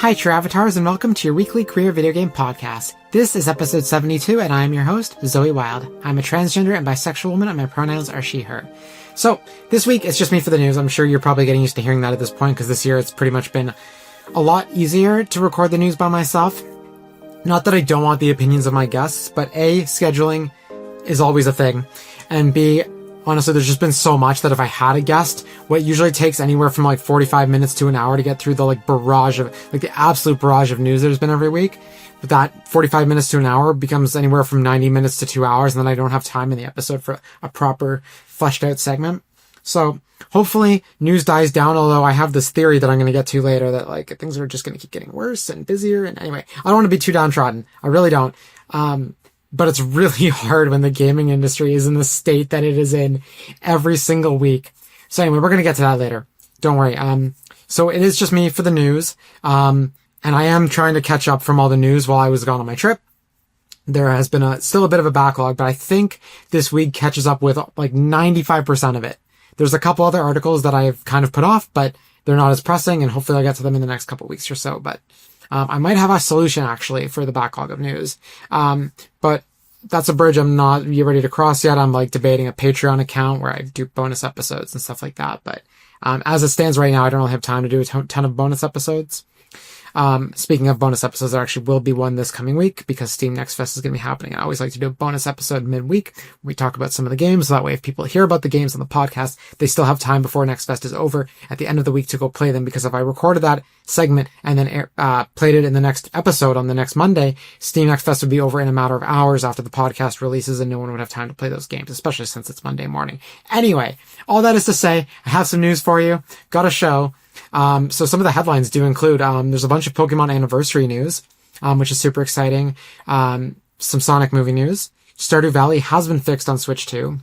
Hi, True Avatars, and welcome to your weekly queer video game podcast. This is episode 72, and I am your host, Zoe Wild. I'm a transgender and bisexual woman, and my pronouns are she, her. So, this week, it's just me for the news. I'm sure you're probably getting used to hearing that at this point, because this year it's pretty much been a lot easier to record the news by myself. Not that I don't want the opinions of my guests, but A, scheduling is always a thing, and B, honestly, there's just been so much that if I had a guest, what usually takes anywhere from like 45 minutes to an hour to get through the the absolute barrage of news there's been every week, but that 45 minutes to an hour becomes anywhere from 90 minutes to 2 hours, and then I don't have time in the episode for a proper fleshed out segment. So hopefully news dies down, although I have this theory that I'm going to get to later that like things are just going to keep getting worse and busier. And anyway, I don't want to be too downtrodden. I really don't. But it's really hard when the gaming industry is in the state that it is in every single week. So anyway, we're going to get to that later. Don't worry. So it is just me for the news. And I am trying to catch up from all the news while I was gone on my trip. There has been still a bit of a backlog, but I think this week catches up with like 95% of it. There's a couple other articles that I've kind of put off, but they're not as pressing, and hopefully I'll get to them in the next couple weeks or so. But I might have a solution actually for the backlog of news. But that's a bridge I'm not ready to cross yet. I'm like debating a Patreon account where I do bonus episodes and stuff like that. But as it stands right now, I don't really have time to do a ton of bonus episodes. Speaking of bonus episodes, there actually will be one this coming week because Steam Next Fest is going to be happening. I always like to do a bonus episode midweek. We talk about some of the games. So that way, if people hear about the games on the podcast, they still have time before Next Fest is over at the end of the week to go play them. Because if I recorded that segment and then played it in the next episode on the next Monday, Steam Next Fest would be over in a matter of hours after the podcast releases, and no one would have time to play those games, especially since it's Monday morning. Anyway, all that is to say, I have some news for you. Got a show. So some of the headlines do include, there's a bunch of Pokemon anniversary news, which is super exciting. Some Sonic movie news. Stardew Valley has been fixed on Switch 2.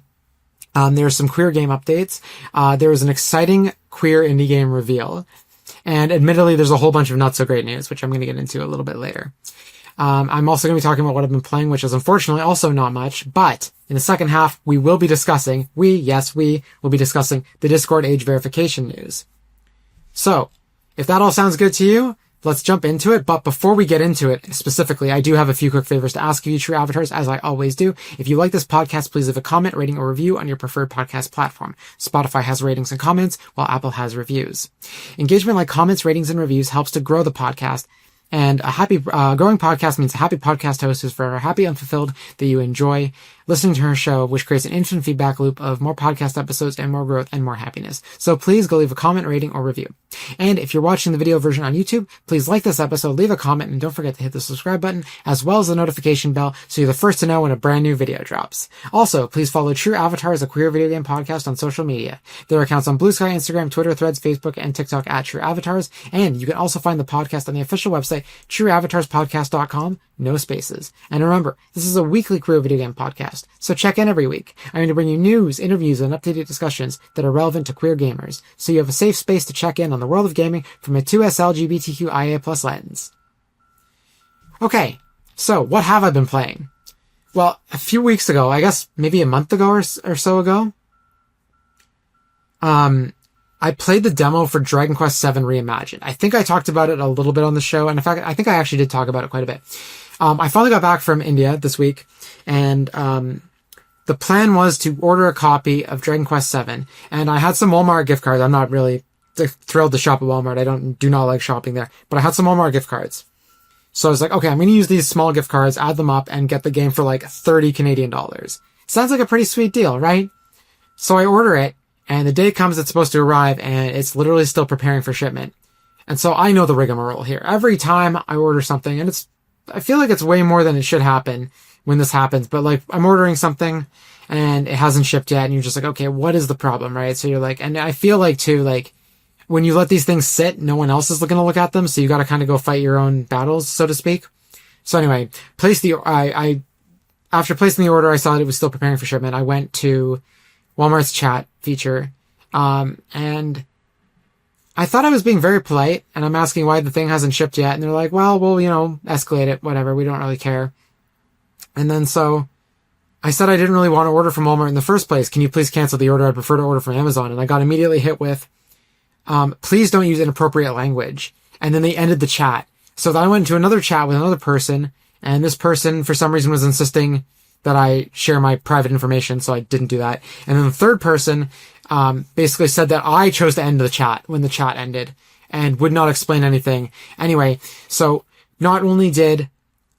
There's some queer game updates. There was an exciting queer indie game reveal. And admittedly, there's a whole bunch of not so great news, which I'm going to get into a little bit later. I'm also going to be talking about what I've been playing, which is unfortunately also not much, but in the second half, we will be discussing, we will be discussing the Discord age verification news. So, if that all sounds good to you, let's jump into it. But before we get into it specifically, I do have a few quick favors to ask of you, True Avatars, as I always do. If you like this podcast, please leave a comment, rating, or review on your preferred podcast platform. Spotify has ratings and comments, while Apple has reviews. Engagement like comments, ratings, and reviews helps to grow the podcast. And a happy, growing podcast means a happy podcast host who's forever happy and fulfilled that you enjoy listening to her show, which creates an infinite feedback loop of more podcast episodes and more growth and more happiness. So please go leave a comment, rating, or review. And if you're watching the video version on YouTube, please like this episode, leave a comment, and don't forget to hit the subscribe button, as well as the notification bell, so you're the first to know when a brand new video drops. Also, please follow True Avatars, a queer video game podcast, on social media. There are accounts on Blue Sky, Instagram, Twitter, Threads, Facebook, and TikTok at True Avatars, and you can also find the podcast on the official website, trueavatarspodcast.com, no spaces. And remember, this is a weekly queer video game podcast, so check in every week. I'm going to bring you news, interviews, and updated discussions that are relevant to queer gamers, so you have a safe space to check in on the world of gaming from a 2S LGBTQIA+ lens. Okay, so what have I been playing? Well, a few weeks ago, I guess maybe a month ago or so ago, I played the demo for Dragon Quest VII Reimagined. I think I talked about it a little bit on the show, and in fact, I think I actually did talk about it quite a bit. I finally got back from India this week, and the plan was to order a copy of Dragon Quest VII, and I had some Walmart gift cards. I'm not really thrilled to shop at Walmart. I do not like shopping there, but I had some Walmart gift cards. So I was like, okay, I'm going to use these small gift cards, add them up, and get the game for like 30 Canadian dollars. Sounds like a pretty sweet deal, right? So I order it, and the day comes it's supposed to arrive, and it's literally still preparing for shipment. And so I know the rigmarole here. Every time I order something, and I feel like it's way more than it should happen when this happens, but like I'm ordering something and it hasn't shipped yet, and you're just like, okay, what is the problem, right? So you're like, and I feel like too, like when you let these things sit, no one else is going to look at them, so you got to kind of go fight your own battles, so to speak. So anyway, after placing the order, I saw that it was still preparing for shipment. I went to Walmart's chat feature, and I thought I was being very polite, and I'm asking why the thing hasn't shipped yet, and they're like, well, we'll, escalate it, whatever, we don't really care. And then so I said I didn't really want to order from Walmart in the first place. Can you please cancel the order? I'd prefer to order from Amazon. And I got immediately hit with, please don't use inappropriate language. and then they ended the chat. So then I went into another chat with another person, and this person, for some reason, was insisting that I share my private information, so I didn't do that. And then the third person basically said that I chose to end the chat when the chat ended, and would not explain anything. Anyway, so not only did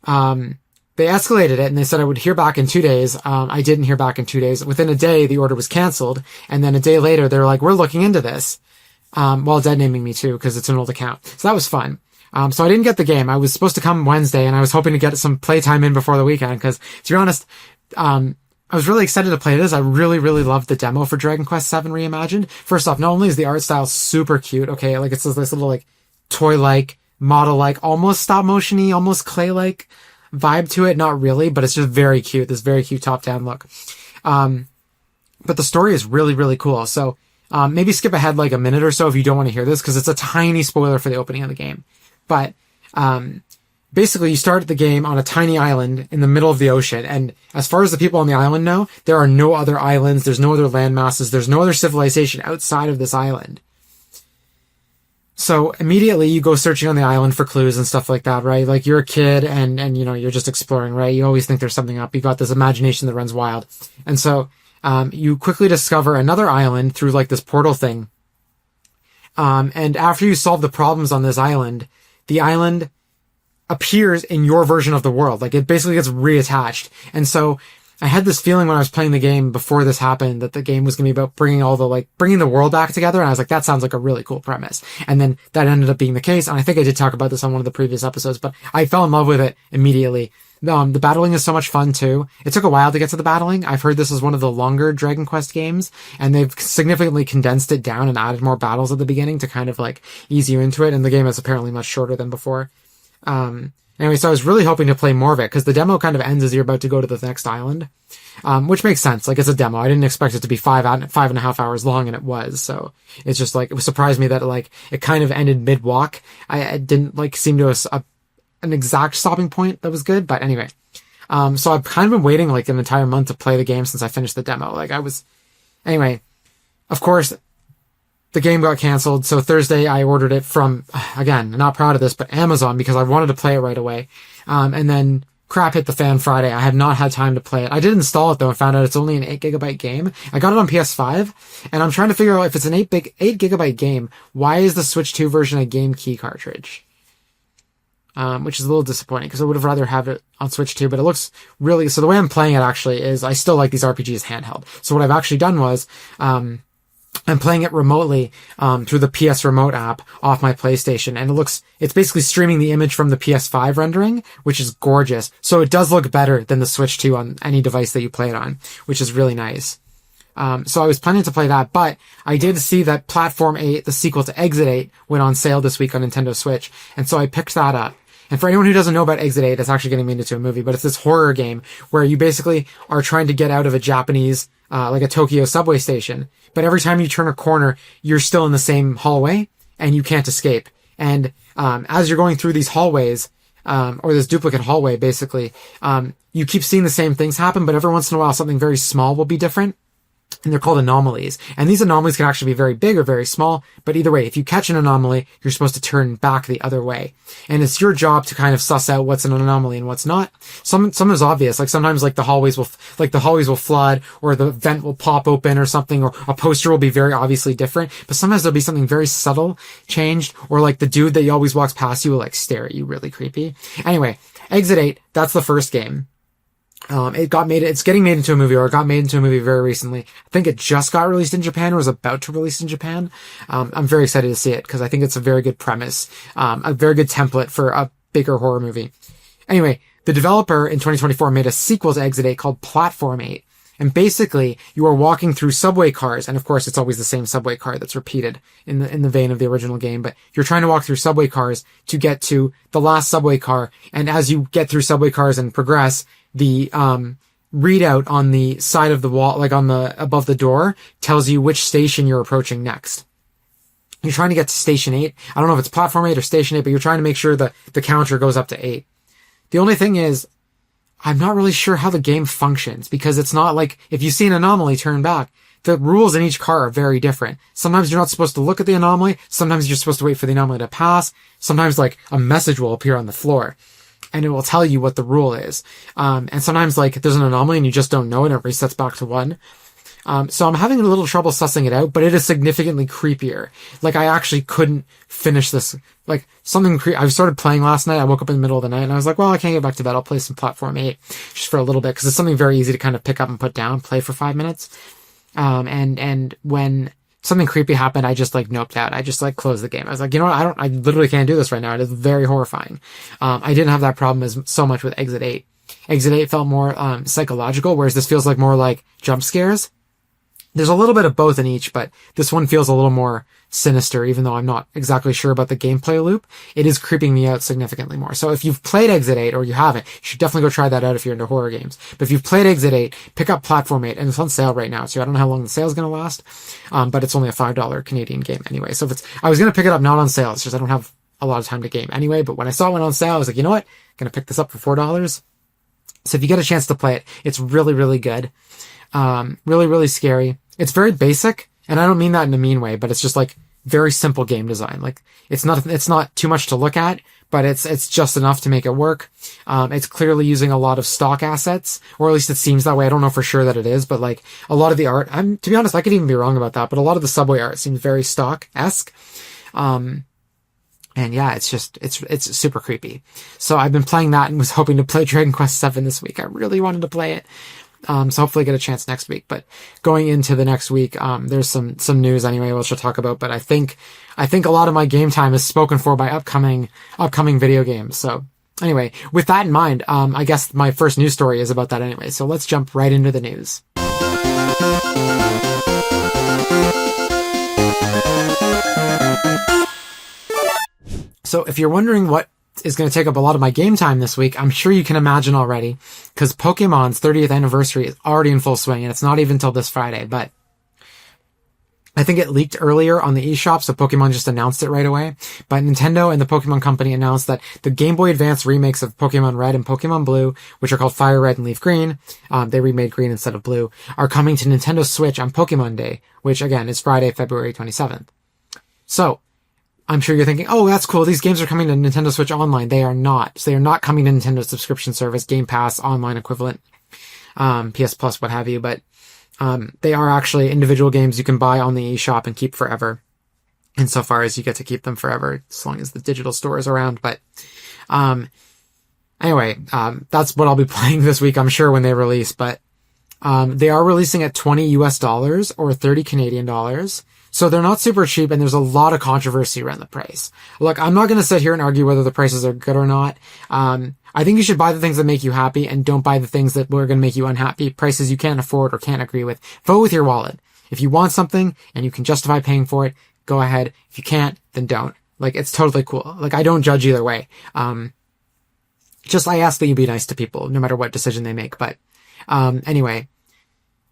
they escalated it, and they said I would hear back in 2 days. I didn't hear back in 2 days. Within a day, the order was canceled, and then a day later, they were like, we're looking into this, while dead naming me too, because it's an old account. So that was fun. So I didn't get the game. I was supposed to come Wednesday, and I was hoping to get some playtime in before the weekend, because, to be honest, I was really excited to play this. I really, really loved the demo for Dragon Quest VII Reimagined. First off, not only is the art style super cute, okay, like it's this little, like, toy-like, model-like, almost stop-motion-y, almost clay-like vibe to it. Not really, but it's just very cute, this very cute top-down look. But the story is really, really cool. So, maybe skip ahead like a minute or so if you don't want to hear this, because it's a tiny spoiler for the opening of the game. But, basically you start the game on a tiny island in the middle of the ocean, and as far as the people on the island know, there are no other islands, there's no other land masses, there's no other civilization outside of this island. So immediately you go searching on the island for clues and stuff like that, right? Like you're a kid and you know, you're just exploring, right? You always think there's something up. You got this imagination that runs wild. And so, you quickly discover another island through like this portal thing. And after you solve the problems on this island, the island appears in your version of the world. Like it basically gets reattached. And so I had this feeling when I was playing the game before this happened that the game was going to be about bringing the world back together. And I was like, that sounds like a really cool premise. And then that ended up being the case. And I think I did talk about this on one of the previous episodes, but I fell in love with it immediately. The battling is so much fun too. It took a while to get to the battling. I've heard this is one of the longer Dragon Quest games, and they've significantly condensed it down and added more battles at the beginning to kind of like ease you into it. And the game is apparently much shorter than before. Anyway, so I was really hoping to play more of it, because the demo kind of ends as you're about to go to the next island, which makes sense. Like, it's a demo. I didn't expect it to be 5.5 hours long, and it was. So it's just like, it surprised me that like it kind of ended mid-walk. I didn't like seem to an exact stopping point that was good, but anyway. So I've kind of been waiting like an entire month to play the game since I finished the demo. Anyway, of course, the game got canceled, so Thursday I ordered it from, again, not proud of this, but Amazon, because I wanted to play it right away. And then crap hit the fan Friday. I have not had time to play it. I did install it though and found out it's only an 8GB game. I got it on PS5, and I'm trying to figure out if it's an 8GB game, why is the Switch 2 version a game key cartridge? Which is a little disappointing, because I would have rather have it on Switch 2, but it looks really, so the way I'm playing it actually is, I still like these RPGs handheld. So what I've actually done was, I'm playing it remotely, through the PS Remote app off my PlayStation, and it's basically streaming the image from the PS5 rendering, which is gorgeous. So it does look better than the Switch 2 on any device that you play it on, which is really nice. So I was planning to play that, but I did see that Platform 8, the sequel to Exit 8, went on sale this week on Nintendo Switch, and so I picked that up. And for anyone who doesn't know about Exit 8, it's actually getting made into a movie, but it's this horror game where you basically are trying to get out of a Japanese, like a Tokyo subway station. But every time you turn a corner, you're still in the same hallway, and you can't escape. And, as you're going through these hallways, or this duplicate hallway, basically, you keep seeing the same things happen, but every once in a while something very small will be different. And they're called anomalies. And these anomalies can actually be very big or very small, but either way, if you catch an anomaly, you're supposed to turn back the other way. And it's your job to kind of suss out what's an anomaly and what's not. Some is obvious, like sometimes like the hallways will flood, or the vent will pop open or something, or a poster will be very obviously different, but sometimes there'll be something very subtle changed, or like the dude that always walks past you will like stare at you really creepy. Anyway, Exit 8, that's the first game. It's getting made into a movie, or it got made into a movie very recently. I think it just got released in Japan, or was about to release in Japan. I'm very excited to see it, because I think it's a very good premise, a very good template for a bigger horror movie. Anyway, the developer in 2024 made a sequel to Exit 8 called Platform 8. And basically, you are walking through subway cars, and of course it's always the same subway car that's repeated in the vein of the original game, but you're trying to walk through subway cars to get to the last subway car, and as you get through subway cars and progress, the readout on the side of the wall, like above the door, tells you which station you're approaching next. You're trying to get to Station 8. I don't know if it's Platform 8 or Station 8, but you're trying to make sure that the counter goes up to 8. The only thing is, I'm not really sure how the game functions, because it's not like, if you see an anomaly, turn back. the rules in each car are very different. Sometimes you're not supposed to look at the anomaly. Sometimes you're supposed to wait for the anomaly to pass. Sometimes like a message will appear on the floor and it will tell you what the rule is. And sometimes like there's an anomaly and you just don't know it and it resets back to 1. So I'm having a little trouble sussing it out, but it is significantly creepier. Like I actually couldn't finish this. Like I started playing last night. I woke up in the middle of the night and I was like, well, I can't get back to bed. I'll play some Platform 8 just for a little bit because it's something very easy to kind of pick up and put down, play for 5 minutes. And when something creepy happened, I just like noped out. I just like closed the game. I was like, you know what? I literally can't do this right now. It is very horrifying. I didn't have that problem so much with Exit 8. Exit 8 felt more, psychological, whereas this feels like more like jump scares. There's a little bit of both in each, but this one feels a little more sinister, even though I'm not exactly sure about the gameplay loop. It is creeping me out significantly more. So if you've played Exit 8 or you haven't, you should definitely go try that out if you're into horror games. But if you've played Exit 8, pick up Platform 8, and it's on sale right now. So I don't know how long the sale's going to last. But it's only a $5 Canadian game anyway. So I was going to pick it up not on sale. It's just I don't have a lot of time to game anyway. But when I saw it went on sale, I was like, you know what? I'm going to pick this up for $4. So if you get a chance to play it, it's really, really good. Really, really scary. It's very basic, and I don't mean that in a mean way, but it's just like very simple game design. Like it's not too much to look at, but it's just enough to make it work. It's clearly using a lot of stock assets, or at least it seems that way. I don't know for sure that it is, but like a lot of the art, to be honest, I could even be wrong about that, but a lot of the subway art seems very stock-esque. And yeah, it's super creepy. So I've been playing that and was hoping to play Dragon Quest VII this week. I really wanted to play it. So hopefully get a chance next week, but going into the next week, there's some news anyway, which I'll talk about, but I think a lot of my game time is spoken for by upcoming video games. So anyway, with that in mind, I guess my first news story is about that anyway. So let's jump right into the news. So if you're wondering what is going to take up a lot of my game time this week, I'm sure you can imagine already, because Pokemon's 30th anniversary is already in full swing, and it's not even till this Friday, but I think it leaked earlier on the eShop, so Pokemon just announced it right away. But Nintendo and the Pokemon Company announced that the Game Boy Advance remakes of Pokemon Red and Pokemon Blue, which are called Fire Red and Leaf Green, they remade green instead of blue, are coming to Nintendo Switch on Pokemon Day, which again is Friday, February 27th. So, I'm sure you're thinking, oh, that's cool. These games are coming to Nintendo Switch Online. They are not. So they are not coming to Nintendo's subscription service, Game Pass, online equivalent, PS Plus, what have you. But they are actually individual games you can buy on the eShop and keep forever, insofar as you get to keep them forever, as long as the digital store is around. But anyway, that's what I'll be playing this week, I'm sure, when they release. But they are releasing at $20 US or 30 Canadian dollars. So they're not super cheap, and there's a lot of controversy around the price. Look, I'm not going to sit here and argue whether the prices are good or not. I think you should buy the things that make you happy and don't buy the things that are going to make you unhappy. Prices you can't afford or can't agree with. Vote with your wallet. If you want something and you can justify paying for it, go ahead. If you can't, then don't. Like, it's totally cool. Like, I don't judge either way. Just I ask that you be nice to people, no matter what decision they make. But anyway,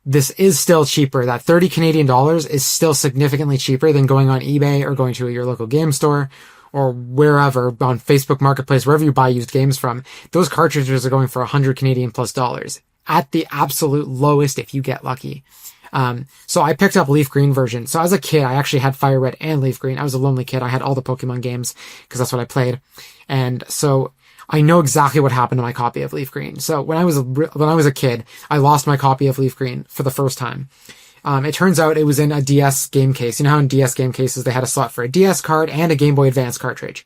this is still cheaper. That 30 Canadian dollars is still significantly cheaper than going on eBay or going to your local game store or wherever, on Facebook Marketplace, wherever you buy used games from. Those cartridges are going for 100 Canadian plus dollars at the absolute lowest if you get lucky. So I picked up Leaf Green version. So as a kid, I actually had Fire Red and Leaf Green. I was a lonely kid. I had all the Pokemon games because that's what I played. And so I know exactly what happened to my copy of Leaf Green. So when I was a kid, I lost my copy of Leaf Green for the first time. It turns out it was in a DS game case. You know how in DS game cases they had a slot for a DS card and a Game Boy Advance cartridge.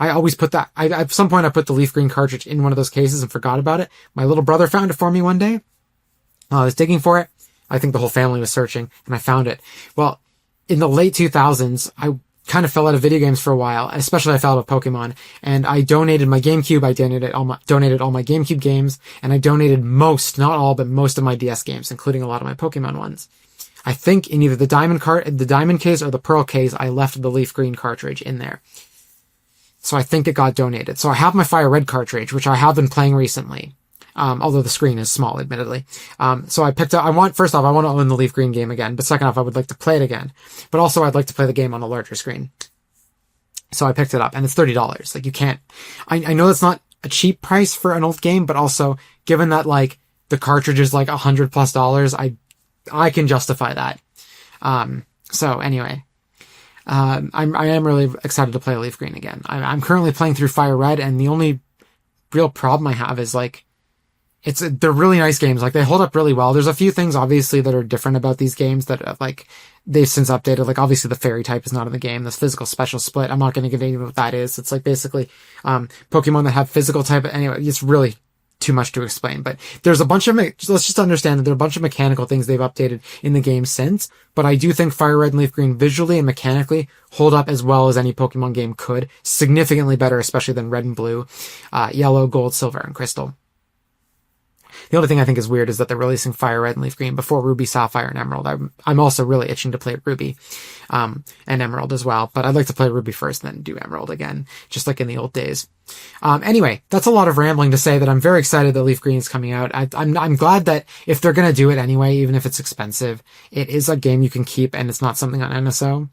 I always put that. At some point I put the Leaf Green cartridge in one of those cases and forgot about it. My little brother found it for me one day. I was digging for it. I think the whole family was searching, and I found it. Well, in the late 2000s, I kind of fell out of video games for a while, especially I fell out of Pokemon, and I donated my GameCube, I donated all my GameCube games, and I donated most, not all, but most of my DS games, including a lot of my Pokemon ones. I think in either the diamond case or the pearl case, I left the Leaf Green cartridge in there. So I think it got donated. So I have my Fire Red cartridge, which I have been playing recently. Although the screen is small, admittedly. So I picked up, first off, I want to own the Leaf Green game again, but second off, I would like to play it again. But also, I'd like to play the game on a larger screen. So I picked it up, and it's $30. Like, you can't, I know that's not a cheap price for an old game, but also, given that, like, the cartridge is like $100+, I can justify that. So anyway, I am really excited to play Leaf Green again. I'm currently playing through Fire Red, and the only real problem I have is like, they're really nice games. Like, they hold up really well. There's a few things obviously that are different about these games that like they've since updated. Like, obviously the fairy type is not in the game. This physical special split, I'm not going to give any what that is. It's like basically Pokemon that have physical type. Anyway, it's really too much to explain, but there's a bunch of, let's just understand that there are a bunch of mechanical things they've updated in the game since, but I do think Fire Red and Leaf Green visually and mechanically hold up as well as any Pokemon game could. Significantly better, especially than Red and Blue, Yellow, Gold, Silver, and Crystal. The only thing I think is weird is that they're releasing Fire Red and Leaf Green before Ruby, Sapphire, and Emerald. I'm also really itching to play Ruby, and Emerald as well, but I'd like to play Ruby first and then do Emerald again, just like in the old days. Anyway, that's a lot of rambling to say that I'm very excited that Leaf Green is coming out. I'm glad that if they're gonna do it anyway, even if it's expensive, it is a game you can keep and it's not something on NSO.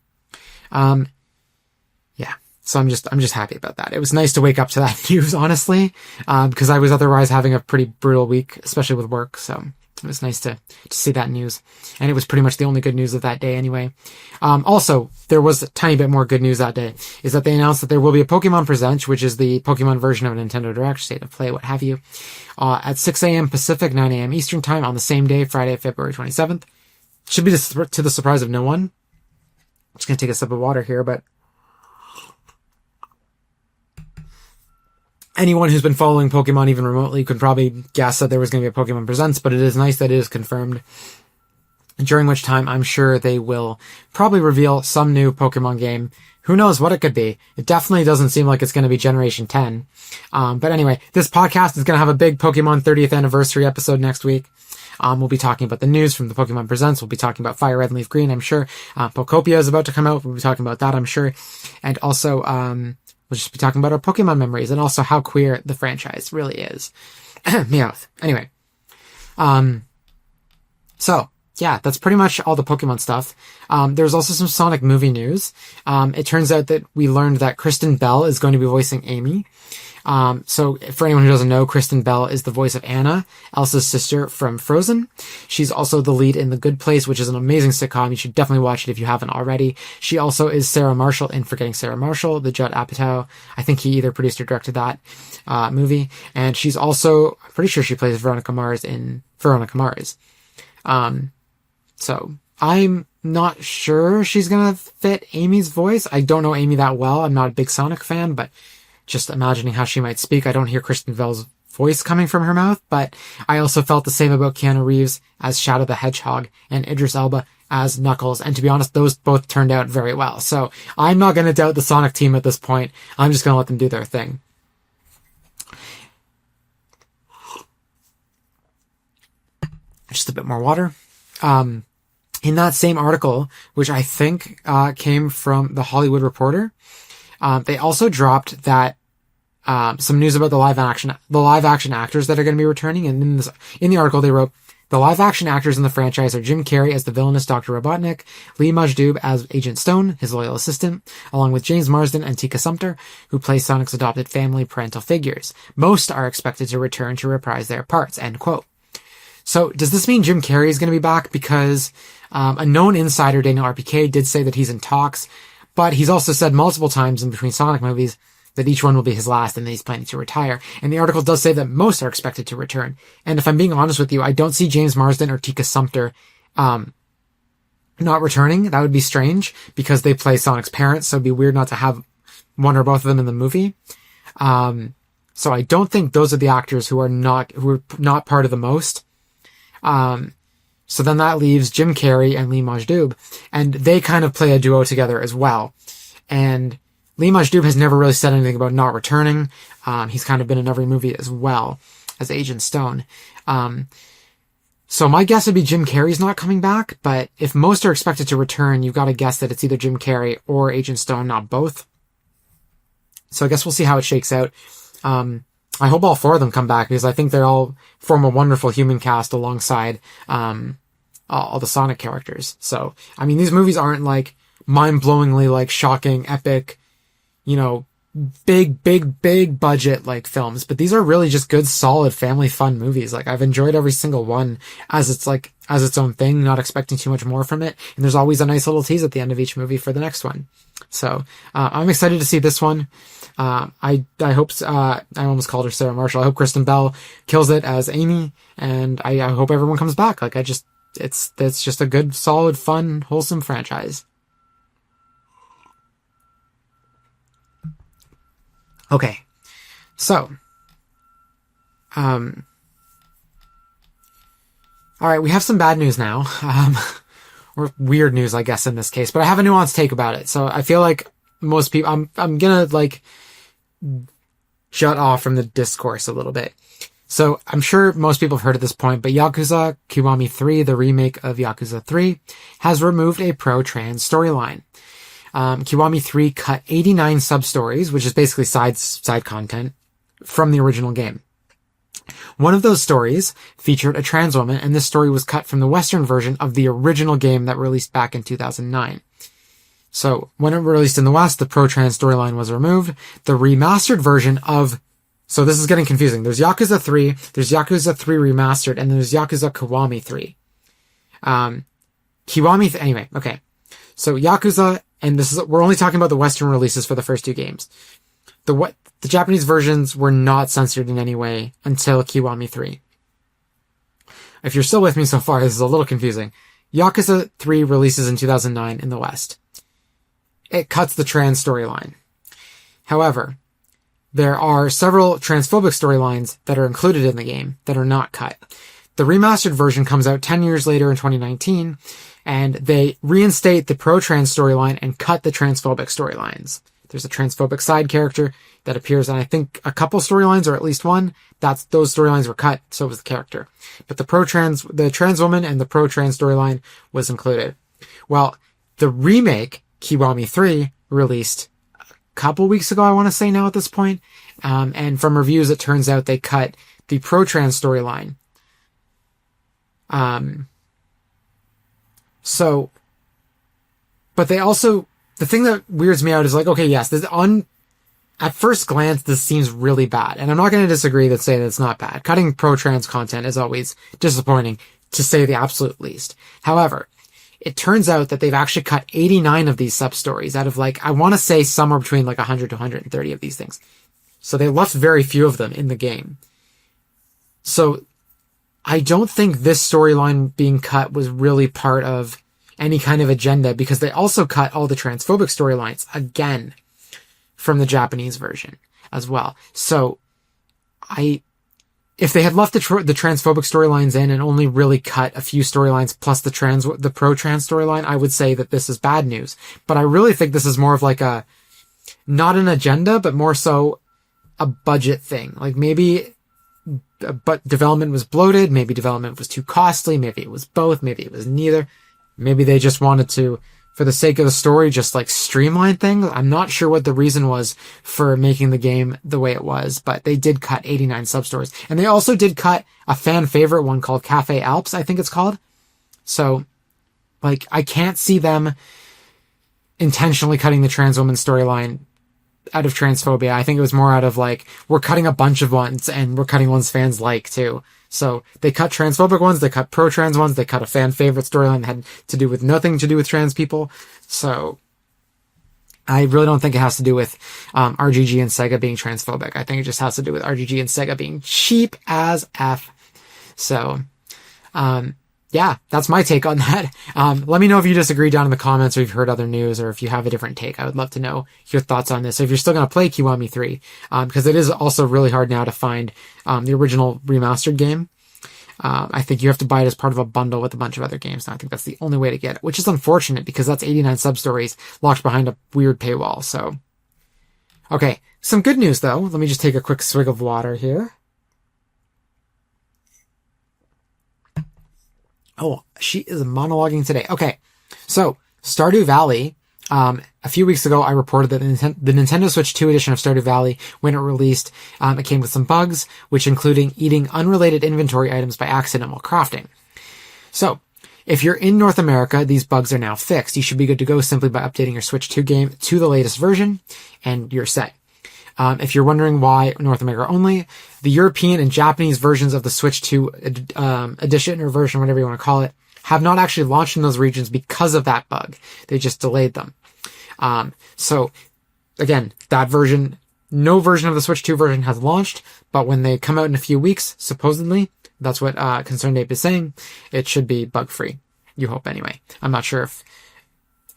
Yeah. So I'm just happy about that. It was nice to wake up to that news, honestly, because I was otherwise having a pretty brutal week, especially with work. So it was nice to see that news. And it was pretty much the only good news of that day anyway. Also, there was a tiny bit more good news that day, is that they announced that there will be a Pokemon Presents, which is the Pokemon version of a Nintendo Direct, State of Play, what have you, at 6 a.m. Pacific, 9 a.m. Eastern Time on the same day, Friday, February 27th. Should be to the surprise of no one. I'm just going to take a sip of water here, but anyone who's been following Pokemon even remotely could probably guess that there was going to be a Pokemon Presents, but it is nice that it is confirmed. During which time, I'm sure they will probably reveal some new Pokemon game. Who knows what it could be? It definitely doesn't seem like it's going to be Generation 10. But anyway, this podcast is going to have a big Pokemon 30th anniversary episode next week. We'll be talking about the news from the Pokemon Presents. We'll be talking about Fire Red and Leaf Green, I'm sure. Pokopia is about to come out. We'll be talking about that, I'm sure. And also, we'll just be talking about our Pokemon memories and also how queer the franchise really is. Meowth. Anyway. So, yeah, that's pretty much all the Pokemon stuff. There's also some Sonic movie news. It turns out that we learned that Kristen Bell is going to be voicing Amy. So for anyone who doesn't know, Kristen Bell is the voice of Anna, Elsa's sister from Frozen. She's also the lead in The Good Place, which is an amazing sitcom. You should definitely watch it if you haven't already. She also is Sarah Marshall in Forgetting Sarah Marshall, the Judd Apatow. I think he either produced or directed that, movie. And she's also, I'm pretty sure she plays Veronica Mars in Veronica Mars. So I'm not sure she's gonna fit Amy's voice. I don't know Amy that well. I'm not a big Sonic fan, but just imagining how she might speak, I don't hear Kristen Bell's voice coming from her mouth, but I also felt the same about Keanu Reeves as Shadow the Hedgehog and Idris Elba as Knuckles, and to be honest, those both turned out very well. So I'm not going to doubt the Sonic team at this point. I'm just going to let them do their thing. Just a bit more water. In that same article, which I think came from The Hollywood Reporter, they also dropped that some news about the live action actors that are going to be returning. And in the article, they wrote, the live action actors in the franchise are Jim Carrey as the villainous Dr. Robotnik, Lee Majdoub as Agent Stone, his loyal assistant, along with James Marsden and Tika Sumpter, who play Sonic's adopted family parental figures. Most are expected to return to reprise their parts, end quote. So does this mean Jim Carrey is going to be back? Because a known insider, Daniel RPK, did say that he's in talks, but he's also said multiple times in between Sonic movies that each one will be his last and that he's planning to retire. And the article does say that most are expected to return. And if I'm being honest with you, I don't see James Marsden or Tika Sumpter not returning. That would be strange because they play Sonic's parents, so it'd be weird not to have one or both of them in the movie. So I don't think those are the actors who are not part of the most. So then that leaves Jim Carrey and Lee Majdoub, and they kind of play a duo together as well. And Lee Majdoub has never really said anything about not returning. He's kind of been in every movie as well as Agent Stone. So my guess would be Jim Carrey's not coming back, but if most are expected to return, you've got to guess that it's either Jim Carrey or Agent Stone, not both. So I guess we'll see how it shakes out. I hope all four of them come back because I think they all form a wonderful human cast alongside all the Sonic characters. So, I mean, these movies aren't like mind-blowingly like shocking, epic, big budget like films, but these are really just good, solid family fun movies. Like I've enjoyed every single one as its own thing, not expecting too much more from it. And there's always a nice little tease at the end of each movie for the next one. So, I'm excited to see this one. I hope, I almost called her Sarah Marshall. I hope Kristen Bell kills it as Amy, and I hope everyone comes back. Like it's just a good, solid, fun, wholesome franchise. Okay, so, all right, we have some bad news now, or weird news, I guess, in this case, but I have a nuanced take about it, so I feel like most people, I'm gonna, like, jut off from the discourse a little bit. So, I'm sure most people have heard at this point, but Yakuza Kiwami 3, the remake of Yakuza 3, has removed a pro-trans storyline. Kiwami 3 cut 89 sub-stories, which is basically side content, from the original game. One of those stories featured a trans woman, and this story was cut from the Western version of the original game that released back in 2009. So, when it released in the West, the pro-trans storyline was removed. The remastered version of... So this is getting confusing. There's Yakuza 3, there's Yakuza 3 Remastered, and there's Yakuza Kiwami 3. Anyway, okay. So Yakuza... And we're only talking about the Western releases for the first two games. The Japanese versions were not censored in any way until Kiwami 3. If you're still with me so far, this is a little confusing. Yakuza 3 releases in 2009 in the West. It cuts the trans storyline. However, there are several transphobic storylines that are included in the game that are not cut. The remastered version comes out 10 years later in 2019, and they reinstate the pro-trans storyline and cut the transphobic storylines. There's a transphobic side character that appears in, I think, a couple storylines, or at least one. Those storylines were cut, so was the character. But the trans woman and the pro-trans storyline was included. Well, the remake, Kiwami 3, released a couple weeks ago, I want to say now at this point. And from reviews, it turns out they cut the pro-trans storyline. But they also, the thing that weirds me out is like, okay, yes, at first glance, this seems really bad. And I'm not going to disagree that say that it's not bad. Cutting pro-trans content is always disappointing, to say the absolute least. However, it turns out that they've actually cut 89 of these sub-stories out of, like, I want to say somewhere between like 100 to 130 of these things. So they left very few of them in the game. So I don't think this storyline being cut was really part of any kind of agenda, because they also cut all the transphobic storylines again from the Japanese version as well. So if they had left the transphobic storylines in and only really cut a few storylines plus the pro-trans storyline, I would say that this is bad news. But I really think this is more of like not an agenda, but more so a budget thing. Like maybe, but development was bloated, maybe development was too costly, maybe it was both, maybe it was neither. Maybe they just wanted to, for the sake of the story, just like streamline things. I'm not sure what the reason was for making the game the way it was, but they did cut 89 sub-stories. And they also did cut a fan favorite one called Cafe Alps, I think it's called. So, like, I can't see them intentionally cutting the trans woman storyline out of transphobia. I think it was more out of like, we're cutting a bunch of ones and we're cutting ones fans like too. So they cut transphobic ones, they cut pro-trans ones, they cut a fan favorite storyline that had to do with nothing to do with trans people. So I really don't think it has to do with RGG and Sega being transphobic. I think it just has to do with RGG and Sega being cheap as F. So yeah, that's my take on that. Let me know if you disagree down in the comments, or if you've heard other news, or if you have a different take. I would love to know your thoughts on this. So if you're still going to play Kiwami 3, because it is also really hard now to find the original remastered game. I think you have to buy it as part of a bundle with a bunch of other games. And I think that's the only way to get it, which is unfortunate because that's 89 sub-stories locked behind a weird paywall. So, okay. Some good news though. Let me just take a quick swig of water here. Oh, she is monologuing today. Okay. So, Stardew Valley, a few weeks ago, I reported that the Nintendo Switch 2 edition of Stardew Valley, when it released, it came with some bugs, which including eating unrelated inventory items by accident while crafting. So, if you're in North America, these bugs are now fixed. You should be good to go simply by updating your Switch 2 game to the latest version, and you're set. If you're wondering why North America only, the European and Japanese versions of the Switch 2 edition or version, whatever you want to call it, have not actually launched in those regions because of that bug. They just delayed them. So again, that version, no version of the Switch 2 version has launched, but when they come out in a few weeks, supposedly, that's what Concerned Ape is saying, it should be bug-free. You hope anyway. I'm not sure if...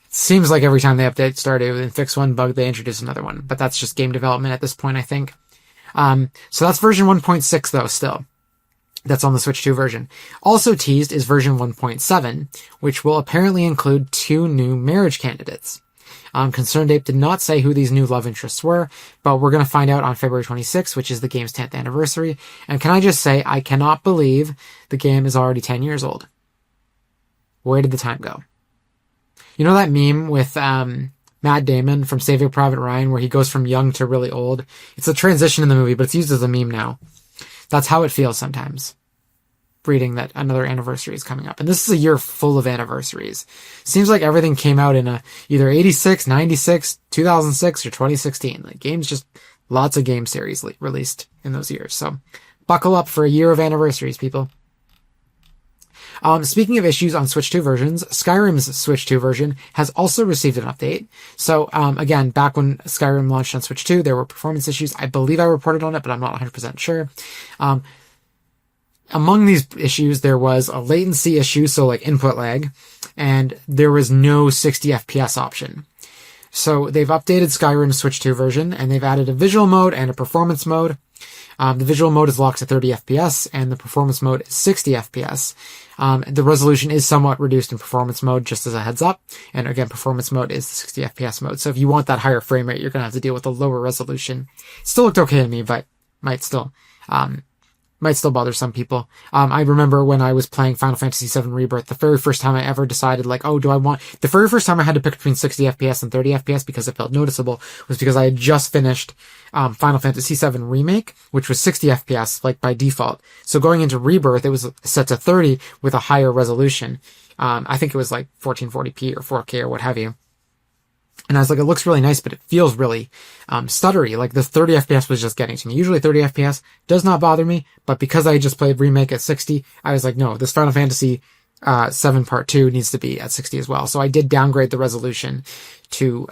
It seems like every time they update Stardew and fix one bug, they introduce another one. But that's just game development at this point, I think. So that's version 1.6, though, still. That's on the Switch 2 version. Also teased is version 1.7, which will apparently include 2 new marriage candidates. Concerned Ape did not say who these new love interests were, but we're going to find out on February 26th, which is the game's 10th anniversary. And can I just say, I cannot believe the game is already 10 years old. Where did the time go? You know that meme with Matt Damon from Saving Private Ryan where he goes from young to really old? It's a transition in the movie, but it's used as a meme now. That's how it feels sometimes, reading that another anniversary is coming up. And this is a year full of anniversaries. Seems like everything came out in either 86, 96, 2006, or 2016. Like games, just lots of game series released in those years. So buckle up for a year of anniversaries, people. Speaking of issues on Switch 2 versions, Skyrim's Switch 2 version has also received an update. So, again, back when Skyrim launched on Switch 2, there were performance issues. I believe I reported on it, but I'm not 100% sure. Among these issues, there was a latency issue, so like input lag, and there was no 60 FPS option. So they've updated Skyrim's Switch 2 version, and they've added a visual mode and a performance mode. The visual mode is locked to 30 FPS, and the performance mode is 60 FPS. The resolution is somewhat reduced in performance mode, just as a heads up. And again, performance mode is the 60 FPS mode. So if you want that higher frame rate, you're going to have to deal with a lower resolution. Still looked okay to me, but might still bother some people. I remember when I was playing Final Fantasy VII Rebirth, the very first time I ever decided, the very first time I had to pick between 60 FPS and 30 FPS because it felt noticeable was because I had just finished Final Fantasy VII Remake, which was 60 FPS, like by default. So going into Rebirth, it was set to 30 with a higher resolution. I think it was like 1440p or 4K or what have you. And I was like, it looks really nice, but it feels really stuttery. Like the 30 FPS was just getting to me. Usually 30 FPS does not bother me, but because I just played Remake at 60, I was like, no, this Final Fantasy 7 Part 2 needs to be at 60 as well. So I did downgrade the resolution to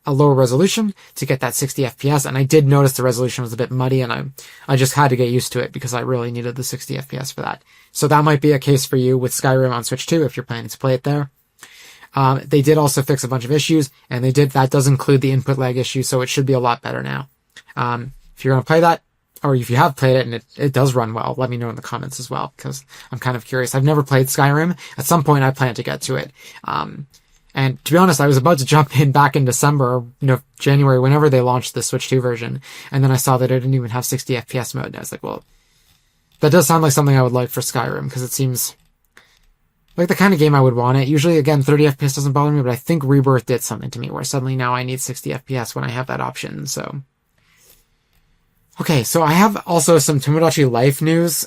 a lower resolution to get that 60 FPS, and I did notice the resolution was a bit muddy, and I just had to get used to it because I really needed the 60 FPS for that. So that might be a case for you with Skyrim on Switch 2 if you're planning to play it there. They did also fix a bunch of issues, and that does include the input lag issue, so it should be a lot better now. If you're going to play that, or if you have played it and it does run well, let me know in the comments as well, because I'm kind of curious. I've never played Skyrim. At some point, I plan to get to it. And to be honest, I was about to jump in back in December, January, whenever they launched the Switch 2 version, and then I saw that it didn't even have 60 FPS mode, and I was like, well, that does sound like something I would like for Skyrim, because it seems like the kind of game I would want it. Usually, again, 30 FPS doesn't bother me, but I think Rebirth did something to me where suddenly now I need 60 FPS when I have that option, so. Okay, so I have also some Tomodachi Life news.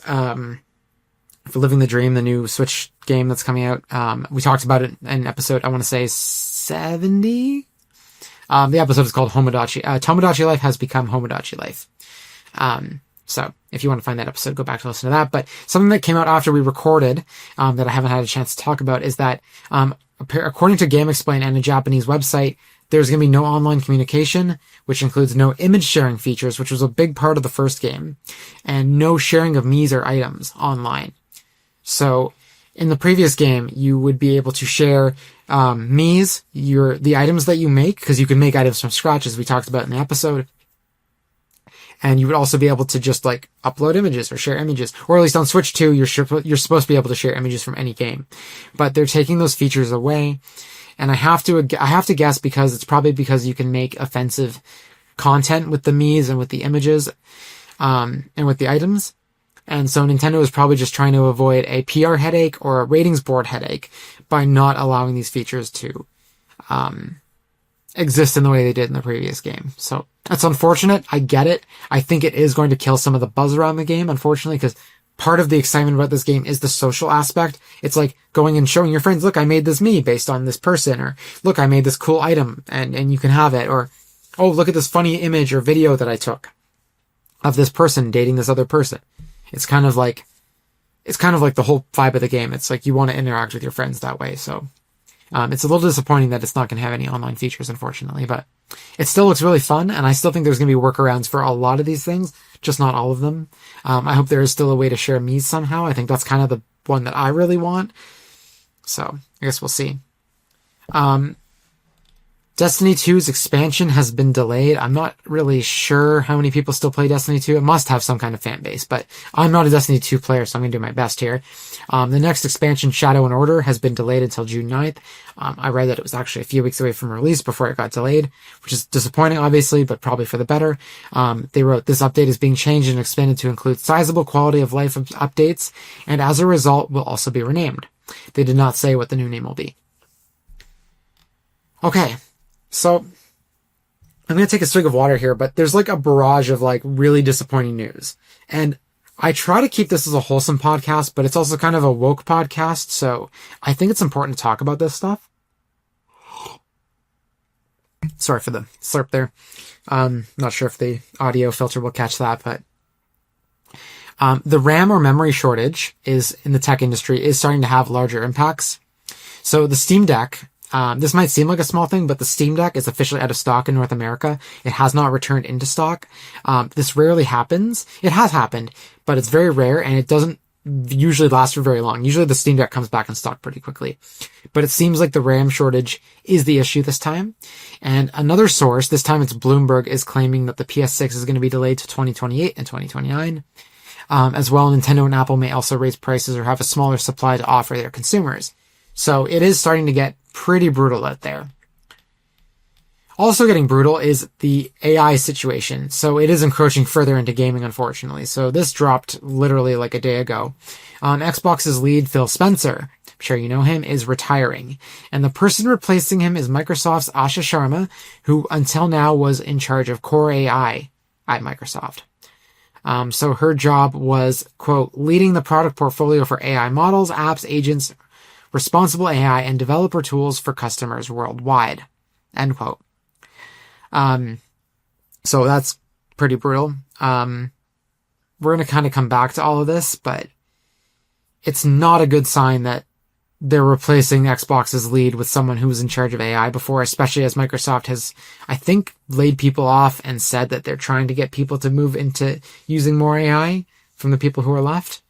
For Living the Dream, the new Switch game that's coming out. We talked about it in episode, I want to say 70? The episode is called Tomodachi. Tomodachi Life has become Homodachi Life. So if you want to find that episode, go back to listen to that. But something that came out after we recorded, that I haven't had a chance to talk about is that, according to GameXplain and a Japanese website, there's going to be no online communication, which includes no image sharing features, which was a big part of the first game, and no sharing of Miis or items online. So in the previous game, you would be able to share Miis, the items that you make, because you can make items from scratch, as we talked about in the episode. And you would also be able to just like upload images or share images, or at least on Switch 2, you're supposed to be able to share images from any game, but they're taking those features away. And I have to guess because it's probably because you can make offensive content with the Miis and with the images, and with the items. And so Nintendo is probably just trying to avoid a PR headache or a ratings board headache by not allowing these features to exist in the way they did in the previous game. So that's unfortunate. I get it. I think it is going to kill some of the buzz around the game, unfortunately, because part of the excitement about this game is the social aspect. It's like going and showing your friends, look, I made this Mii based on this person, or look, I made this cool item and you can have it, or oh, look at this funny image or video that I took of this person dating this other person. It's kind of like the whole vibe of the game. It's like you want to interact with your friends that way. So it's a little disappointing that it's not going to have any online features, unfortunately, but it still looks really fun. And I still think there's going to be workarounds for a lot of these things, just not all of them. I hope there is still a way to share me's somehow. I think that's kind of the one that I really want. So I guess we'll see. Destiny 2's expansion has been delayed. I'm not really sure how many people still play Destiny 2. It must have some kind of fan base, but I'm not a Destiny 2 player, so I'm going to do my best here. The next expansion, Shadow and Order, has been delayed until June 9th. I read that it was actually a few weeks away from release before it got delayed, which is disappointing, obviously, but probably for the better. They wrote, this update is being changed and expanded to include sizable quality of life updates, and as a result, will also be renamed. They did not say what the new name will be. Okay. So, I'm going to take a swig of water here, but there's like a barrage of like really disappointing news. And I try to keep this as a wholesome podcast, but it's also kind of a woke podcast, so I think it's important to talk about this stuff. Sorry for the slurp there. Not sure if the audio filter will catch that, but the RAM or memory shortage is in the tech industry is starting to have larger impacts. So the Steam Deck, this might seem like a small thing, but the Steam Deck is officially out of stock in North America. It has not returned into stock. This rarely happens. It has happened, but it's very rare and it doesn't usually last for very long. Usually the Steam Deck comes back in stock pretty quickly, but it seems like the RAM shortage is the issue this time. And another source, this time it's Bloomberg, is claiming that the PS6 is going to be delayed to 2028 and 2029. As well, Nintendo and Apple may also raise prices or have a smaller supply to offer their consumers. So it is starting to get pretty brutal out there. Also getting brutal is the AI situation. So it is encroaching further into gaming, unfortunately. So this dropped literally like a day ago. Xbox's lead, Phil Spencer, I'm sure you know him, is retiring. And the person replacing him is Microsoft's Asha Sharma, who until now was in charge of core AI at Microsoft. So her job was, quote, leading the product portfolio for AI models, apps, agents, responsible AI, and developer tools for customers worldwide, end quote. So that's pretty brutal. We're going to kind of come back to all of this, but it's not a good sign that they're replacing Xbox's lead with someone who was in charge of AI before, especially as Microsoft has, I think, laid people off and said that they're trying to get people to move into using more AI from the people who are left.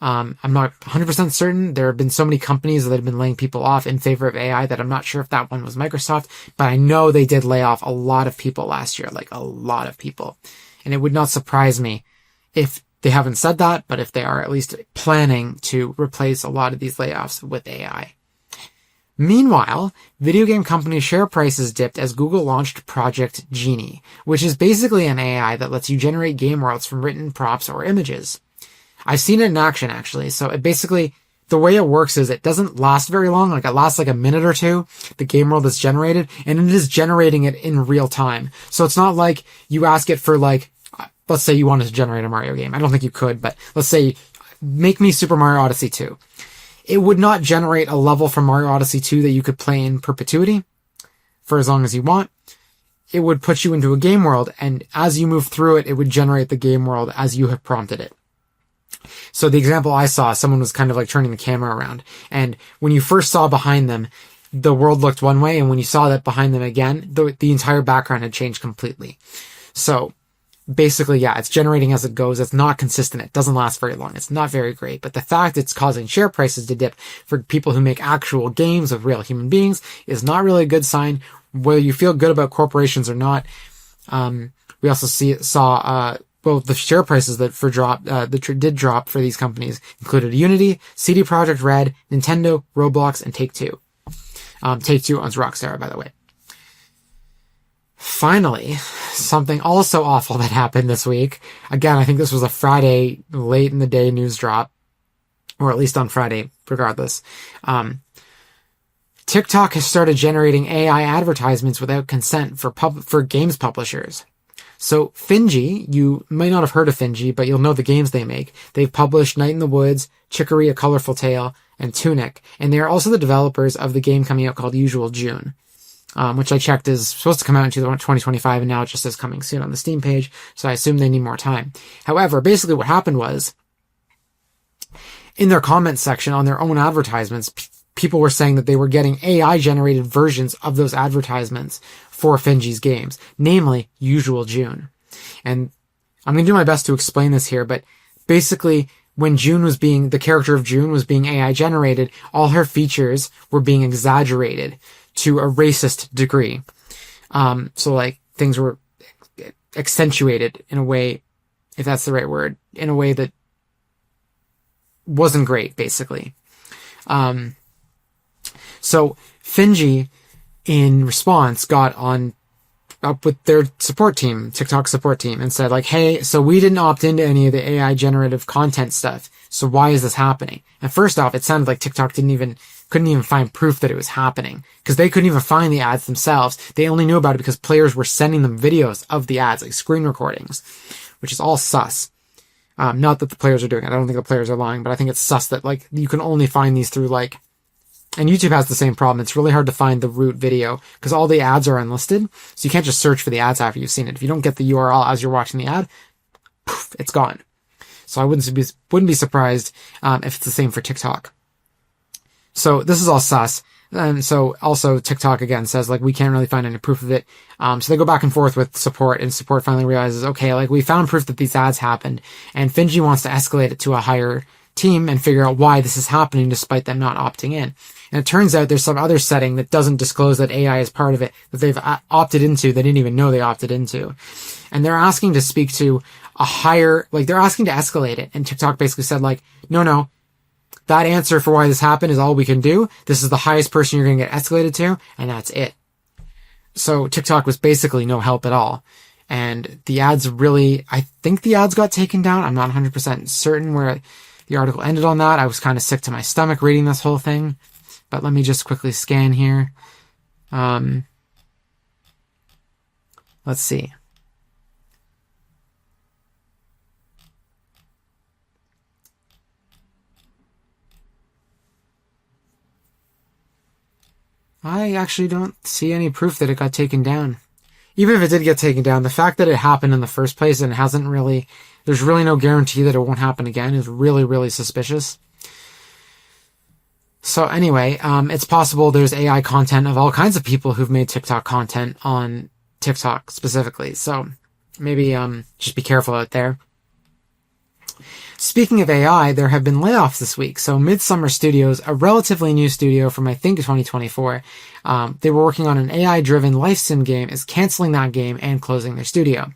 I'm not 100% certain. There have been so many companies that have been laying people off in favor of AI that I'm not sure if that one was Microsoft, but I know they did lay off a lot of people last year, like a lot of people. And it would not surprise me if they haven't said that, but if they are at least planning to replace a lot of these layoffs with AI. Meanwhile, video game company share prices dipped as Google launched Project Genie, which is basically an AI that lets you generate game worlds from written prompts or images. I've seen it in action, actually. So it basically, the way it works is it doesn't last very long. Like it lasts like a minute or two, the game world is generated, and it is generating it in real time. So it's not like you ask it for like, let's say you wanted to generate a Mario game. I don't think you could, but let's say, make me Super Mario Odyssey 2. It would not generate a level from Mario Odyssey 2 that you could play in perpetuity for as long as you want. It would put you into a game world, and as you move through it, it would generate the game world as you have prompted it. So the example I saw, someone was kind of like turning the camera around, and when you first saw behind them, the world looked one way, and when you saw that behind them again, the entire background had changed completely. So basically, yeah, it's generating as it goes. It's not consistent. It doesn't last very long. It's not very great. But the fact it's causing share prices to dip for people who make actual games with real human beings is not really a good sign. Whether you feel good about corporations or not, we also saw the share prices that did drop for these companies included Unity, CD Projekt Red, Nintendo, Roblox, and Take-Two. Take-Two owns Rockstar, by the way. Finally, something also awful that happened this week. Again, I think this was a Friday, late in the day news drop, or at least on Friday, regardless. TikTok has started generating AI advertisements without consent for games publishers. So Finji, you may not have heard of Finji, but you'll know the games they make. They've published Night in the Woods, Chicory, A Colorful Tale, and Tunic, and they are also the developers of the game coming out called Usual June. which I checked is supposed to come out in 2025, and now it just says coming soon on the Steam page, so I assume they need more time. However, basically what happened was, in their comments section on their own advertisements, people were saying that they were getting AI-generated versions of those advertisements for Finji's games, namely Usual June. And I'm going to do my best to explain this here, but basically, when the character of June was being AI-generated, all her features were being exaggerated to a racist degree. So like, things were accentuated in a way, if that's the right word, in a way that wasn't great, basically. So Finji, in response, got up with their support team, TikTok support team, and said like, hey, so we didn't opt into any of the AI generative content stuff. So why is this happening? And first off, it sounded like TikTok couldn't even find proof that it was happening, because they couldn't even find the ads themselves. They only knew about it because players were sending them videos of the ads, like screen recordings, which is all sus. Not that the players are doing it. I don't think the players are lying, but I think it's sus that like you can only find these through like, and YouTube has the same problem. It's really hard to find the root video because all the ads are unlisted. So you can't just search for the ads after you've seen it. If you don't get the URL as you're watching the ad, poof, it's gone. So I wouldn't be surprised if it's the same for TikTok. So this is all sus. And so also TikTok again says like, we can't really find any proof of it. So they go back and forth with support, and support finally realizes, okay, like we found proof that these ads happened, and Finji wants to escalate it to a higher team and figure out why this is happening despite them not opting in. And it turns out there's some other setting that doesn't disclose that AI is part of it, that they've opted into, they didn't even know they opted into. And they're asking to speak to a higher, like they're asking to escalate it. And TikTok basically said like, no, that answer for why this happened is all we can do. This is the highest person you're going to get escalated to, and that's it. So TikTok was basically no help at all. And the ads I think the ads got taken down. I'm not 100% certain where the article ended on that. I was kind of sick to my stomach reading this whole thing. But let me just quickly scan here. Let's see. I actually don't see any proof that it got taken down. Even if it did get taken down, the fact that it happened in the first place and there's really no guarantee that it won't happen again is really, really suspicious. So anyway, it's possible there's AI content of all kinds of people who've made TikTok content on TikTok specifically. So maybe just be careful out there. Speaking of AI, there have been layoffs this week. So Midsummer Studios, a relatively new studio from I think 2024, they were working on an AI-driven life sim game, is canceling that game and closing their studio.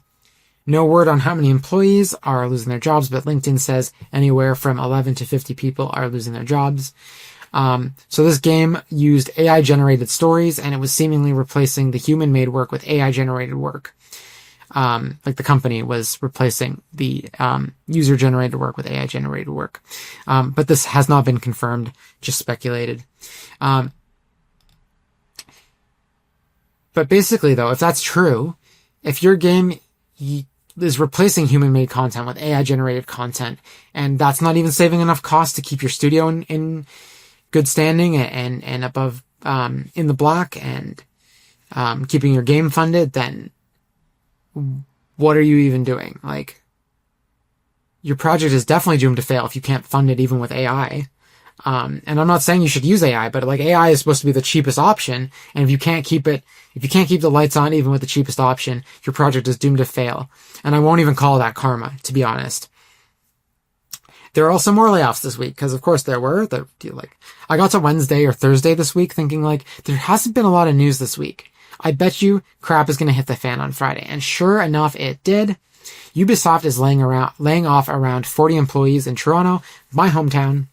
No word on how many employees are losing their jobs, but LinkedIn says anywhere from 11 to 50 people are losing their jobs. So this game used AI-generated stories, and it was seemingly replacing the human-made work with AI-generated work. Like the company was replacing the user-generated work with AI-generated work. But this has not been confirmed, just speculated. But basically, though, if that's true, if your game is replacing human-made content with AI-generated content, and that's not even saving enough cost to keep your studio in good standing and above in the black and keeping your game funded, then what are you even doing? Like, your project is definitely doomed to fail if you can't fund it even with AI. And I'm not saying you should use AI, but like AI is supposed to be the cheapest option. And if you can't keep the lights on even with the cheapest option, your project is doomed to fail. And I won't even call that karma, to be honest. There are also more layoffs this week, because of course there were. I got to Wednesday or Thursday this week thinking like, there hasn't been a lot of news this week. I bet you crap is going to hit the fan on Friday. And sure enough, it did. Ubisoft is laying off around 40 employees in Toronto, my hometown.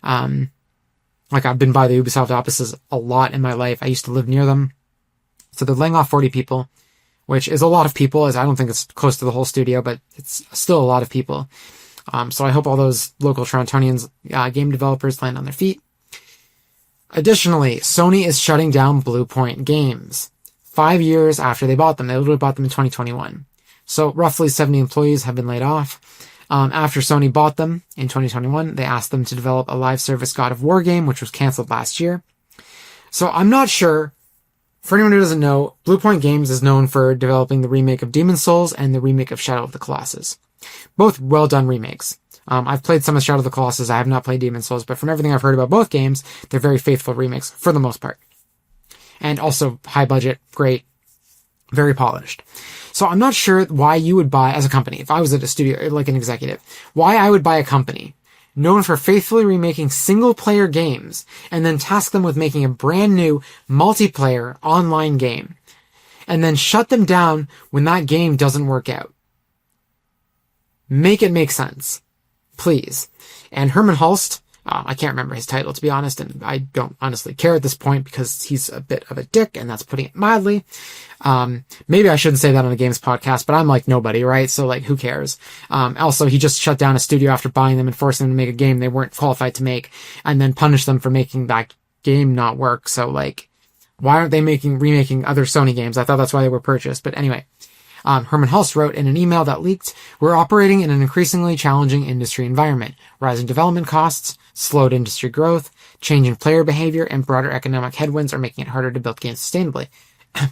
I've been by the Ubisoft offices a lot in my life. I used to live near them. So they're laying off 40 people, which is a lot of people, as I don't think it's close to the whole studio, but it's still a lot of people. So I hope all those local Torontonians, game developers land on their feet. Additionally, Sony is shutting down Blue Point Games 5 years after they bought them. They literally bought them in 2021. So roughly 70 employees have been laid off. After Sony bought them in 2021, they asked them to develop a live service God of War game, which was canceled last year. So I'm not sure For anyone who doesn't know, Bluepoint Games is known for developing the remake of Demon's Souls and the remake of Shadow of the Colossus. Both well done remakes. I've played some of Shadow of the Colossus. I have not played Demon's Souls, but from everything I've heard about both games, they're very faithful remakes for the most part. And also high budget, great, very polished. So I'm not sure why you would buy, as a company, if I was at a studio, like an executive, why I would buy a company known for faithfully remaking single-player games and then task them with making a brand new multiplayer online game and then shut them down when that game doesn't work out. Make it make sense. Please. And Herman Hulst, I can't remember his title, to be honest, and I don't honestly care at this point because he's a bit of a dick, and that's putting it mildly. Maybe I shouldn't say that on a games podcast, but I'm like nobody, right? So like, who cares? Also, he just shut down a studio after buying them and forcing them to make a game they weren't qualified to make, and then punished them for making that game not work. So like, why aren't they remaking other Sony games? I thought that's why they were purchased. But anyway, Herman Hulst wrote in an email that leaked, "We're operating in an increasingly challenging industry environment. Rising development costs, slowed industry growth, changing player behavior, and broader economic headwinds are making it harder to build games sustainably."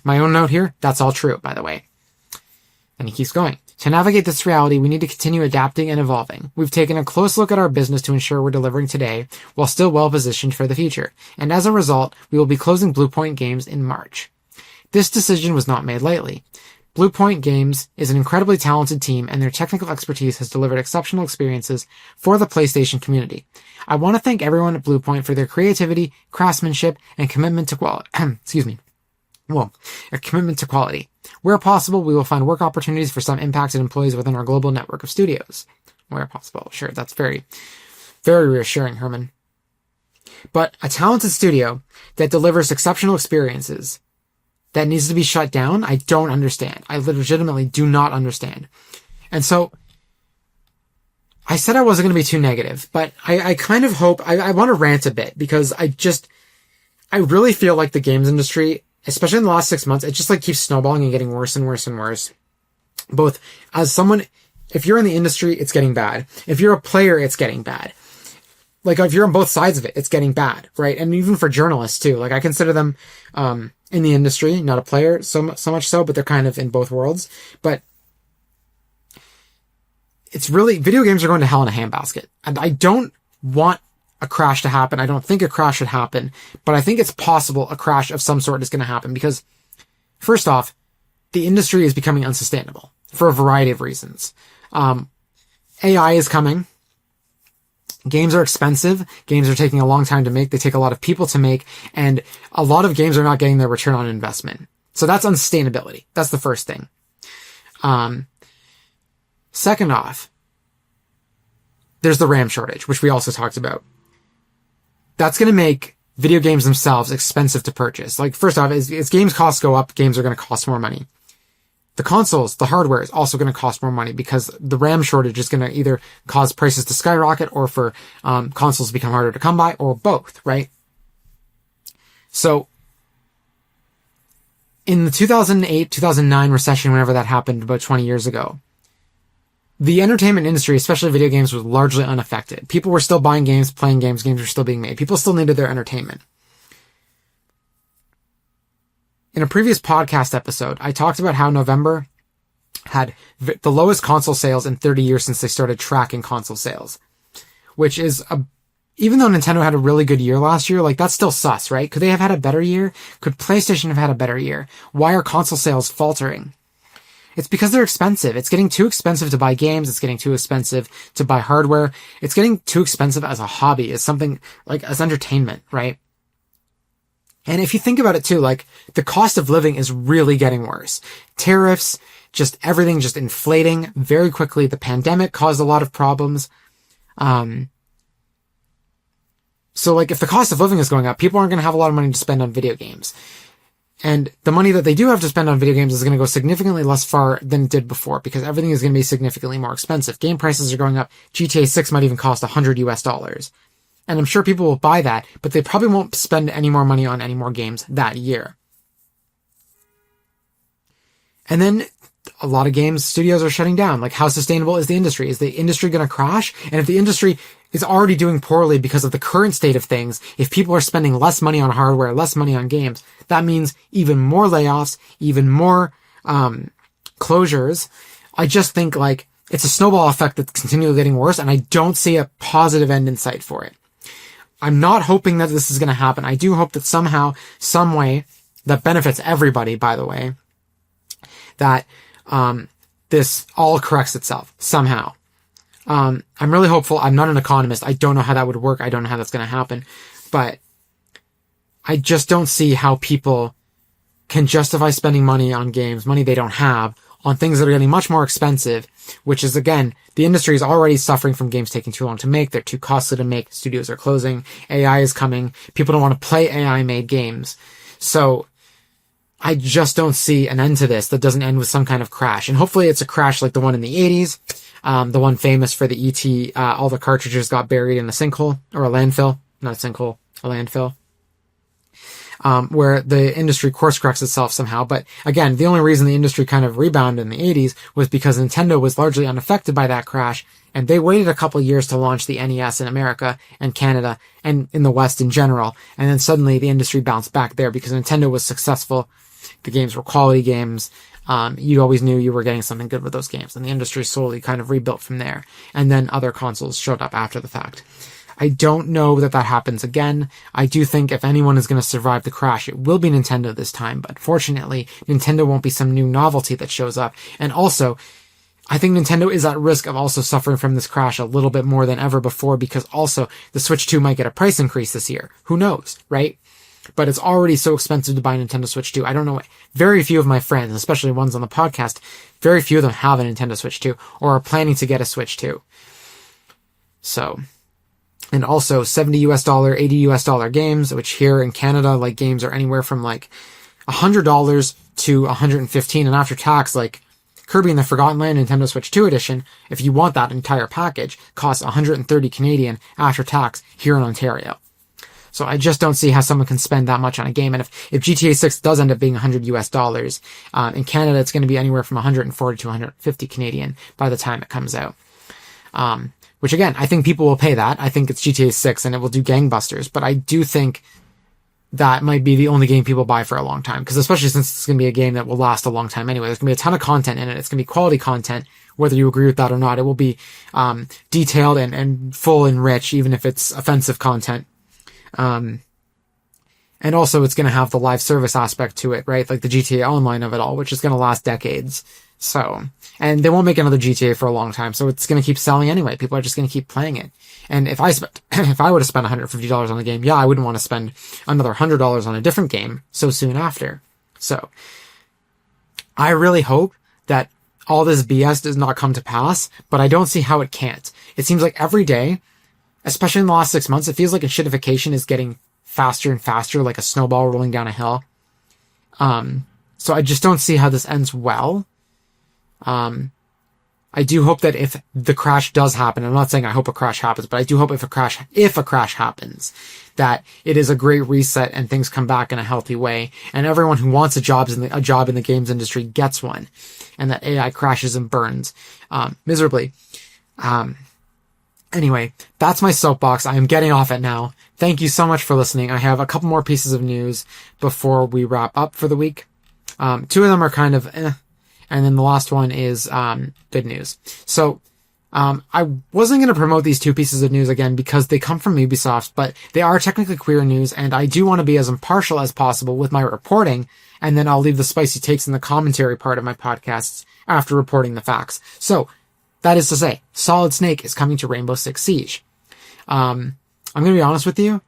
My own note here, that's all true, by the way. And he keeps going. "To navigate this reality, we need to continue adapting and evolving. We've taken a close look at our business to ensure we're delivering today while still well positioned for the future. And as a result, we will be closing Bluepoint Games in March. This decision was not made lightly. Bluepoint Games is an incredibly talented team, and their technical expertise has delivered exceptional experiences for the PlayStation community. I want to thank everyone at Bluepoint for their creativity, craftsmanship, and commitment to quality. A commitment to quality. Where possible, we will find work opportunities for some impacted employees within our global network of studios." Where possible. Sure, that's very, very reassuring, Herman. But a talented studio that delivers exceptional experiences that needs to be shut down, I don't understand. I legitimately do not understand. And so, I said I wasn't going to be too negative, but I kind of hope, I want to rant a bit, because I really feel like the games industry, especially in the last 6 months, it just like keeps snowballing and getting worse and worse and worse. Both as someone, if you're in the industry, it's getting bad. If you're a player, it's getting bad. Like, if you're on both sides of it, it's getting bad, right? And even for journalists too. Like, I consider them, in the industry, not a player, so much so, but they're kind of in both worlds. But it's really, video games are going to hell in a handbasket. And I don't want a crash to happen. I don't think a crash should happen, but I think it's possible a crash of some sort is going to happen because, first off, the industry is becoming unsustainable for a variety of reasons. AI is coming. Games are expensive. Games are taking a long time to make. They take a lot of people to make, and a lot of games are not getting their return on investment. So that's unsustainability. That's the first thing. Second off, there's the RAM shortage, which we also talked about. That's going to make video games themselves expensive to purchase. Like, first off, as games costs go up, games are going to cost more money. The consoles, the hardware is also going to cost more money because the RAM shortage is going to either cause prices to skyrocket or for consoles to become harder to come by, or both, right? So, in the 2008, 2009 recession, whenever that happened about 20 years ago, the entertainment industry, especially video games, was largely unaffected. People were still buying games, playing games, games were still being made. People still needed their entertainment. In a previous podcast episode, I talked about how November had the lowest console sales in 30 years since they started tracking console sales, which is even though Nintendo had a really good year last year, like, that's still sus, right? Could they have had a better year? Could PlayStation have had a better year? Why are console sales faltering? It's because they're expensive. It's getting too expensive to buy games. It's getting too expensive to buy hardware. It's getting too expensive as a hobby, as something like as entertainment, right? And if you think about it too, like, the cost of living is really getting worse. Tariffs, just everything just inflating very quickly. The pandemic caused a lot of problems. So like, if the cost of living is going up, people aren't going to have a lot of money to spend on video games. And the money that they do have to spend on video games is going to go significantly less far than it did before because everything is going to be significantly more expensive. Game prices are going up. GTA 6 might even cost $100. And I'm sure people will buy that, but they probably won't spend any more money on any more games that year. And then a lot of games studios are shutting down. Like, how sustainable is the industry? Is the industry going to crash? And if the industry is already doing poorly because of the current state of things. If people are spending less money on hardware, less money on games, that means even more layoffs, even more closures. I just think like it's a snowball effect that's continually getting worse, and I don't see a positive end in sight for it. I'm not hoping that this is going to happen. I do hope that somehow, some way, that benefits everybody, by the way, that this all corrects itself somehow. I'm really hopeful. I'm not an economist. I don't know how that would work. I don't know how that's going to happen. But I just don't see how people can justify spending money on games, money they don't have, on things that are getting much more expensive, which is, again, the industry is already suffering from games taking too long to make. They're too costly to make. Studios are closing. AI is coming. People don't want to play AI-made games. So I just don't see an end to this that doesn't end with some kind of crash. And hopefully it's a crash like the one in the 80s, the one famous for the ET, all the cartridges got buried in a sinkhole, or a landfill, not a sinkhole, a landfill. Where the industry course corrects itself somehow. But again, the only reason the industry kind of rebounded in the 80s was because Nintendo was largely unaffected by that crash, and they waited a couple years to launch the NES in America and Canada and in the West in general. And then suddenly the industry bounced back there because Nintendo was successful. The games were quality games. You always knew you were getting something good with those games, and the industry slowly kind of rebuilt from there. And then other consoles showed up after the fact. I don't know that happens again. I do think if anyone is going to survive the crash, it will be Nintendo this time. But fortunately, Nintendo won't be some new novelty that shows up. And also, I think Nintendo is at risk of also suffering from this crash a little bit more than ever before, because also the Switch 2 might get a price increase this year. Who knows, right? But it's already so expensive to buy Nintendo Switch 2. I don't know. Very few of my friends, especially ones on the podcast, very few of them have a Nintendo Switch 2 or are planning to get a Switch 2. So, and also $70 US, $80 games, which here in Canada, like games are anywhere from like $100 to $115, and after tax, like Kirby and the Forgotten Land Nintendo Switch 2 edition, if you want that entire package, costs 130 Canadian after tax here in Ontario. So I just don't see how someone can spend that much on a game. And if GTA 6 does end up being $100 US, in Canada, it's going to be anywhere from 140 to 150 Canadian by the time it comes out. Which again, I think people will pay that. I think it's GTA 6 and it will do gangbusters, but I do think that might be the only game people buy for a long time. Because especially since it's going to be a game that will last a long time anyway. There's going to be a ton of content in it. It's going to be quality content, whether you agree with that or not. It will be detailed and full and rich, even if it's offensive content. And also it's going to have the live service aspect to it, right? Like the GTA Online of it all, which is going to last decades. So, and they won't make another GTA for a long time, so it's going to keep selling anyway. People are just going to keep playing it. And if I would have spent $150 on the game, yeah, I wouldn't want to spend another $100 on a different game so soon after. So, I really hope that all this BS does not come to pass, but I don't see how it can't. It seems like every day, especially in the last 6 months, it feels like shitification is getting faster and faster, like a snowball rolling down a hill. So I just don't see how this ends well. I do hope that if the crash does happen, I'm not saying I hope a crash happens, but I do hope if a crash happens, that it is a great reset and things come back in a healthy way, and everyone who wants a job in the games industry gets one, and that AI crashes and burns, miserably. Anyway, that's my soapbox. I am getting off it now. Thank you so much for listening. I have a couple more pieces of news before we wrap up for the week. Two of them are kind of and then the last one is good news. So I wasn't going to promote these two pieces of news again because they come from Ubisoft, but they are technically queer news, and I do want to be as impartial as possible with my reporting, and then I'll leave the spicy takes in the commentary part of my podcasts after reporting the facts. So, that is to say, Solid Snake is coming to Rainbow Six Siege. I'm going to be honest with you.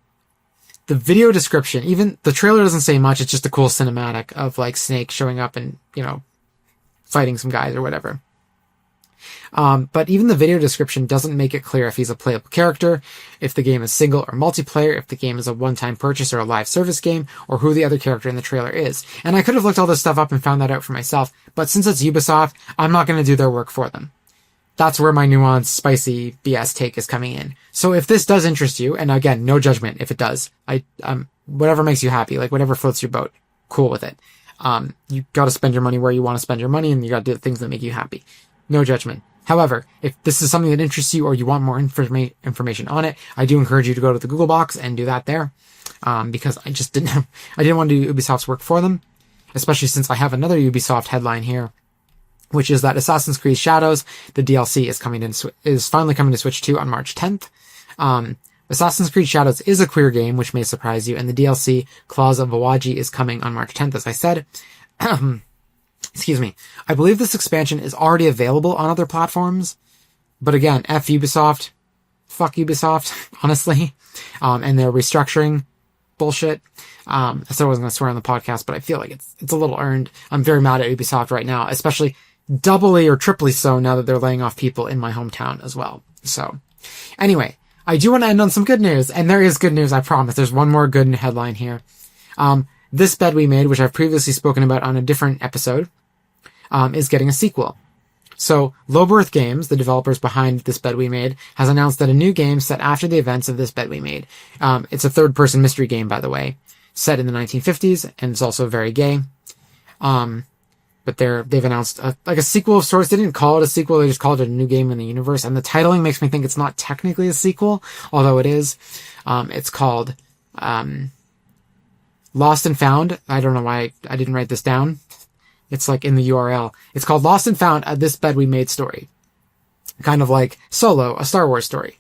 The video description, even the trailer doesn't say much. It's just a cool cinematic of like Snake showing up and, fighting some guys or whatever. But even the video description doesn't make it clear if he's a playable character, if the game is single or multiplayer, if the game is a one-time purchase or a live service game, or who the other character in the trailer is. And I could have looked all this stuff up and found that out for myself, but since it's Ubisoft, I'm not going to do their work for them. That's where my nuanced, spicy BS take is coming in. So if this does interest you, and again, no judgment if it does, whatever makes you happy, like whatever floats your boat, cool with it. You gotta spend your money where you want to spend your money, and you gotta do the things that make you happy. No judgment. However, if this is something that interests you or you want more information on it, I do encourage you to go to the Google box and do that there, because I didn't want to do Ubisoft's work for them, especially since I have another Ubisoft headline here, which is that Assassin's Creed Shadows, the DLC, is finally coming to Switch 2 on March 10th. Assassin's Creed Shadows is a queer game, which may surprise you, and the DLC, Claws of Awaji, is coming on March 10th, as I said. Excuse me. I believe this expansion is already available on other platforms, but again, F Ubisoft, fuck Ubisoft, honestly, and their restructuring bullshit. I said I wasn't going to swear on the podcast, but I feel like it's a little earned. I'm very mad at Ubisoft right now, especially doubly or triply so now that they're laying off people in my hometown as well. So, anyway, I do want to end on some good news, and there is good news, I promise. There's one more good headline here. This Bed We Made, which I've previously spoken about on a different episode, is getting a sequel. So, Lowbirth Games, the developers behind This Bed We Made, has announced that a new game set after the events of This Bed We Made. It's a third-person mystery game, by the way, set in the 1950s, and it's also very gay. But they've announced a sequel of sorts. They didn't call it a sequel, they just called it a new game in the universe, and the titling makes me think it's not technically a sequel, although it is. It's called Lost and Found. I don't know why I didn't write this down. It's like in the URL. It's called Lost and Found, This Bed We Made story. Kind of like Solo, a Star Wars story.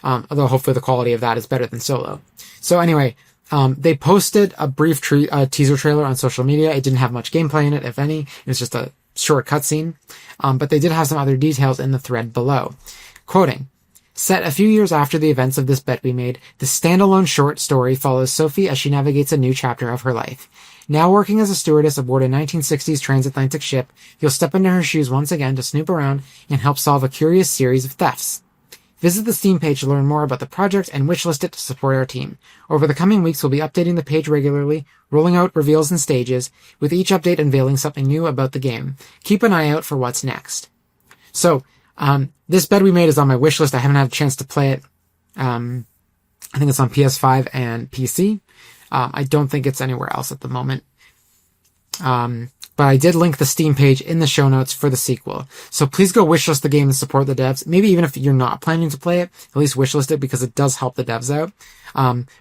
Although hopefully the quality of that is better than Solo. So anyway, they posted a brief teaser trailer on social media. It didn't have much gameplay in it, if any. It was just a short cutscene. But they did have some other details in the thread below. Quoting, "Set a few years after the events of This Bet We Made, the standalone short story follows Sophie as she navigates a new chapter of her life. Now working as a stewardess aboard a 1960s transatlantic ship, you'll step into her shoes once again to snoop around and help solve a curious series of thefts. Visit the Steam page to learn more about the project and wishlist it to support our team. Over the coming weeks, we'll be updating the page regularly, rolling out reveals in stages, with each update unveiling something new about the game. Keep an eye out for what's next." So, This Bed We Made is on my wishlist. I haven't had a chance to play it. I think it's on PS5 and PC. I don't think it's anywhere else at the moment. But I did link the Steam page in the show notes for the sequel. So please go wishlist the game and support the devs. Maybe even if you're not planning to play it, at least wishlist it because it does help the devs out.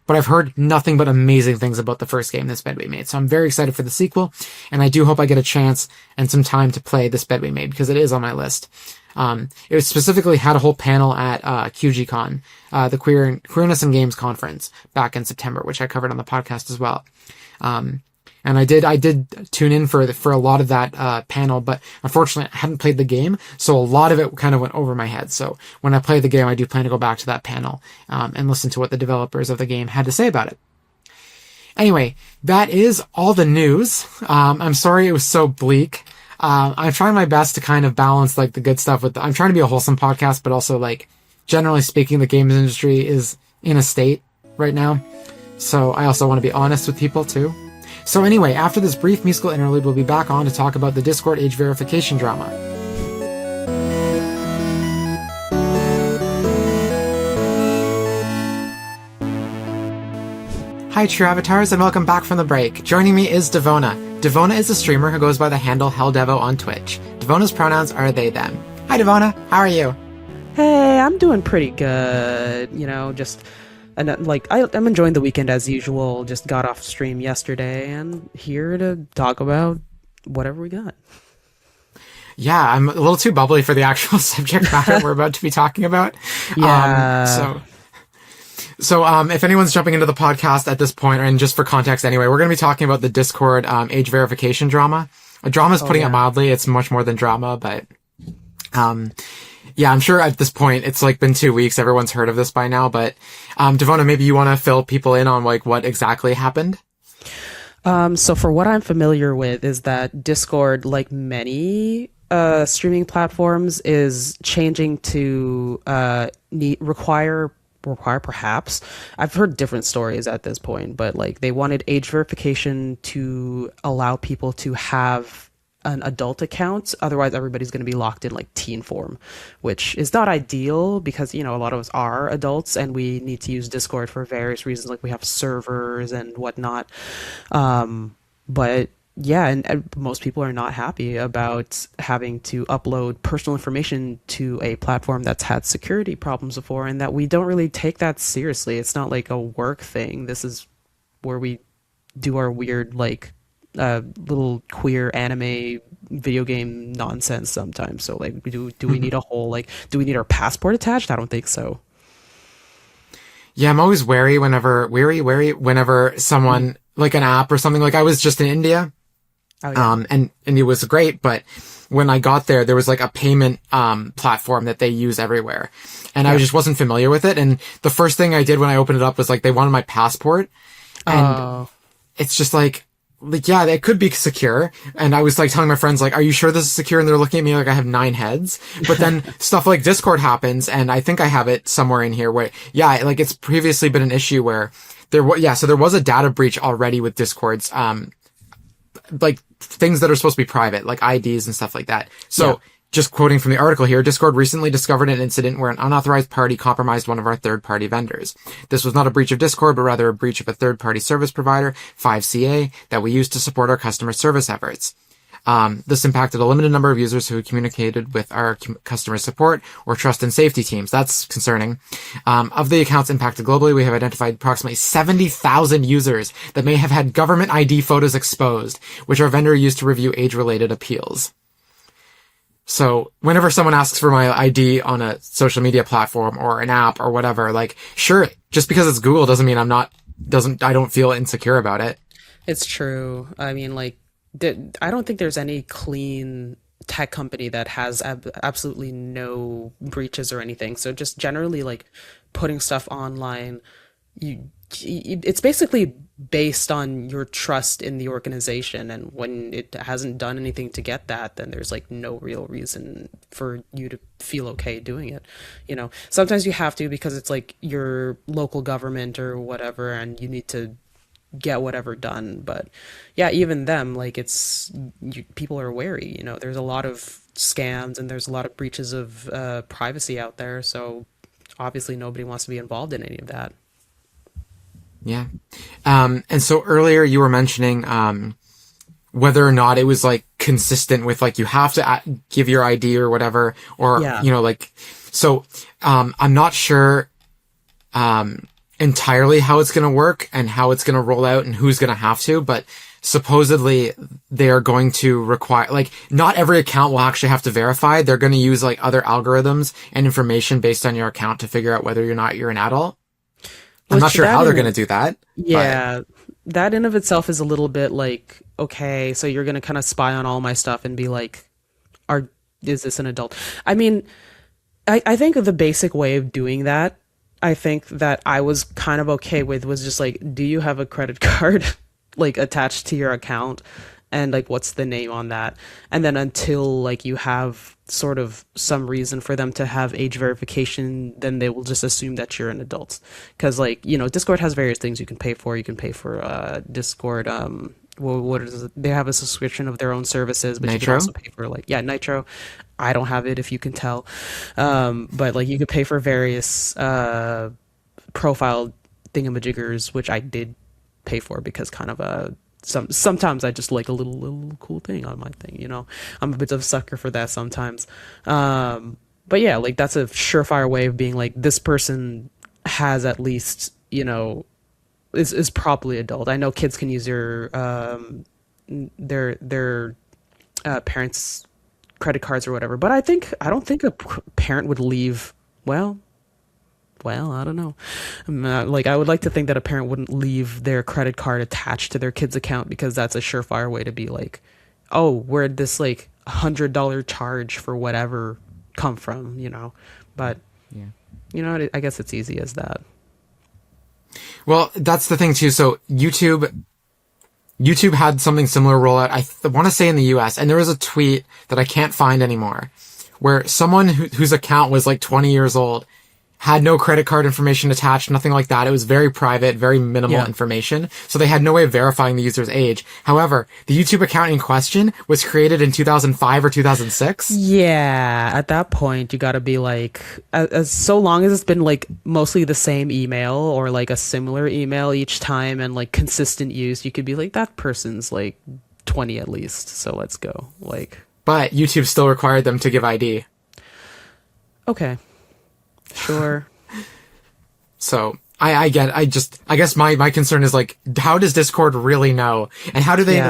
But I've heard nothing but amazing things about the first game, This Bed We Made. So I'm very excited for the sequel, and I do hope I get a chance and some time to play This Bed We Made because it is on my list. It specifically had a whole panel at QGCon, the Queerness in Games conference back in September, which I covered on the podcast as well. And I did tune in for a lot of that panel, but unfortunately I hadn't played the game, so a lot of it kind of went over my head. So when I play the game, I do plan to go back to that panel and listen to what the developers of the game had to say about it. Anyway, that is all the news. I'm sorry it was so bleak. I'm trying my best to kind of balance like the good stuff with I'm trying to be a wholesome podcast, but also like generally speaking, the games industry is in a state right now. So I also want to be honest with people too. So anyway, after this brief musical interlude, we'll be back on to talk about the Discord age verification drama. Hi True Avatars, and welcome back from the break. Joining me is Devona. Devona is a streamer who goes by the handle HellDevo on Twitch. Devona's pronouns are they, them. Hi Devona, how are you? Hey, I'm doing pretty good, and I'm enjoying the weekend as usual. Just got off stream yesterday and here to talk about whatever we got. Yeah, I'm a little too bubbly for the actual subject matter we're about to be talking about. Yeah. So if anyone's jumping into the podcast at this point, and just for context anyway, we're going to be talking about the Discord age verification drama. Drama is putting it mildly. It's much more than drama, but yeah, I'm sure at this point it's like been 2 weeks. Everyone's heard of this by now, but Devona, maybe you want to fill people in on like what exactly happened? So for what I'm familiar with is that Discord, like many streaming platforms, is changing to require perhaps. I've heard different stories at this point, but like they wanted age verification to allow people to have an adult account. Otherwise, everybody's going to be locked in like teen form, which is not ideal because, a lot of us are adults and we need to use Discord for various reasons. Like we have servers and whatnot. But yeah, and most people are not happy about having to upload personal information to a platform that's had security problems before, and that we don't really take that seriously. It's not like a work thing. This is where we do our weird, like, little queer anime video game nonsense sometimes. So, like, do we need a whole, like, do we need our passport attached? I don't think so. Yeah, I'm always wary whenever someone, like an app or something, like I was just in India, Oh yeah, and India was great, but when I got there, there was like a payment, platform that they use everywhere. And I yeah. just wasn't familiar with it. And the first thing I did when I opened it up was like, they wanted my passport. And Oh, it's just like, yeah, it could be secure. And I was like telling my friends, like, are you sure this is secure? And they're looking at me like I have 9 heads. But then stuff like Discord happens, and I think I have it somewhere in here where, yeah, like it's previously been an issue where so there was a data breach already with Discord's, like things that are supposed to be private, like IDs and stuff like that. yeah. So just quoting from the article here, Discord recently discovered an incident where an unauthorized party compromised one of our third-party vendors. This was not a breach of Discord, but rather a breach of a third-party service provider, 5CA, that we use to support our customer service efforts. This impacted a limited number of users who communicated with our customer support or trust and safety teams. That's concerning. Of the accounts impacted globally, we have identified approximately 70,000 users that may have had government ID photos exposed, which our vendor used to review age-related appeals. So whenever someone asks for my ID on a social media platform or an app or whatever, like, sure, just because it's Google doesn't mean I don't feel insecure about it. It's true. I mean, like, I don't think there's any clean tech company that has absolutely no breaches or anything. So just generally, like, putting stuff online, it's basically based on your trust in the organization. And when it hasn't done anything to get that, then there's like no real reason for you to feel okay doing it. Sometimes you have to because it's like your local government or whatever, and you need to get whatever done. But yeah, even them, like, people are wary. There's a lot of scams and there's a lot of breaches of privacy out there. So obviously nobody wants to be involved in any of that. Yeah. And so earlier you were mentioning, whether or not it was like consistent with like, you have to give your ID or whatever, or, Yeah. like, so, I'm not sure, entirely how it's going to work and how it's going to roll out and who's going to have to, but supposedly they're going to require, like, not every account will actually have to verify. They're going to use like other algorithms and information based on your account to figure out whether or not you're an adult. I'm not Which sure that how they're in going to do that. Yeah, that in of itself is a little bit like, okay, so you're gonna kind of spy on all my stuff and be like, are is this an adult? I mean, I think the basic way of doing that, I think that I was kind of okay with, was just like, do you have a credit card like attached to your account? And like, what's the name on that? And then until like you have sort of some reason for them to have age verification, then they will just assume that you're an adult. Because like, Discord has various things you can pay for. You can pay for Discord. Well, what is it? They have a subscription of their own services, but you can Nitro? also pay for, like, yeah, Nitro. I don't have it, if you can tell. But like, you could pay for various profile thingamajiggers, which I did pay for because kind of sometimes I just like a little cool thing on my thing. I'm a bit of a sucker for that sometimes. But yeah, like, that's a surefire way of being like, this person has at least, is probably adult. I know kids can use their parents' credit cards or whatever, but I don't think a parent would leave. Well, I don't know. Like, I would like to think that a parent wouldn't leave their credit card attached to their kid's account, because that's a surefire way to be like, oh, where'd this like $100 charge for whatever come from? But Yeah. I guess it's easy as that. Well, that's the thing too. So YouTube had something similar roll out. I want to say in the US, and there was a tweet that I can't find anymore, where someone whose account was like 20 years old had no credit card information attached, nothing like that. It was very private, very minimal information. So they had no way of verifying the user's age. However, the YouTube account in question was created in 2005 or 2006. Yeah, at that point, you got to be like, as so long as it's been like mostly the same email or like a similar email each time and like consistent use, you could be like, that person's like 20 at least. So let's go. Like, but YouTube still required them to give ID. Okay, sure. So I guess my concern is like, how does Discord really know? And how do they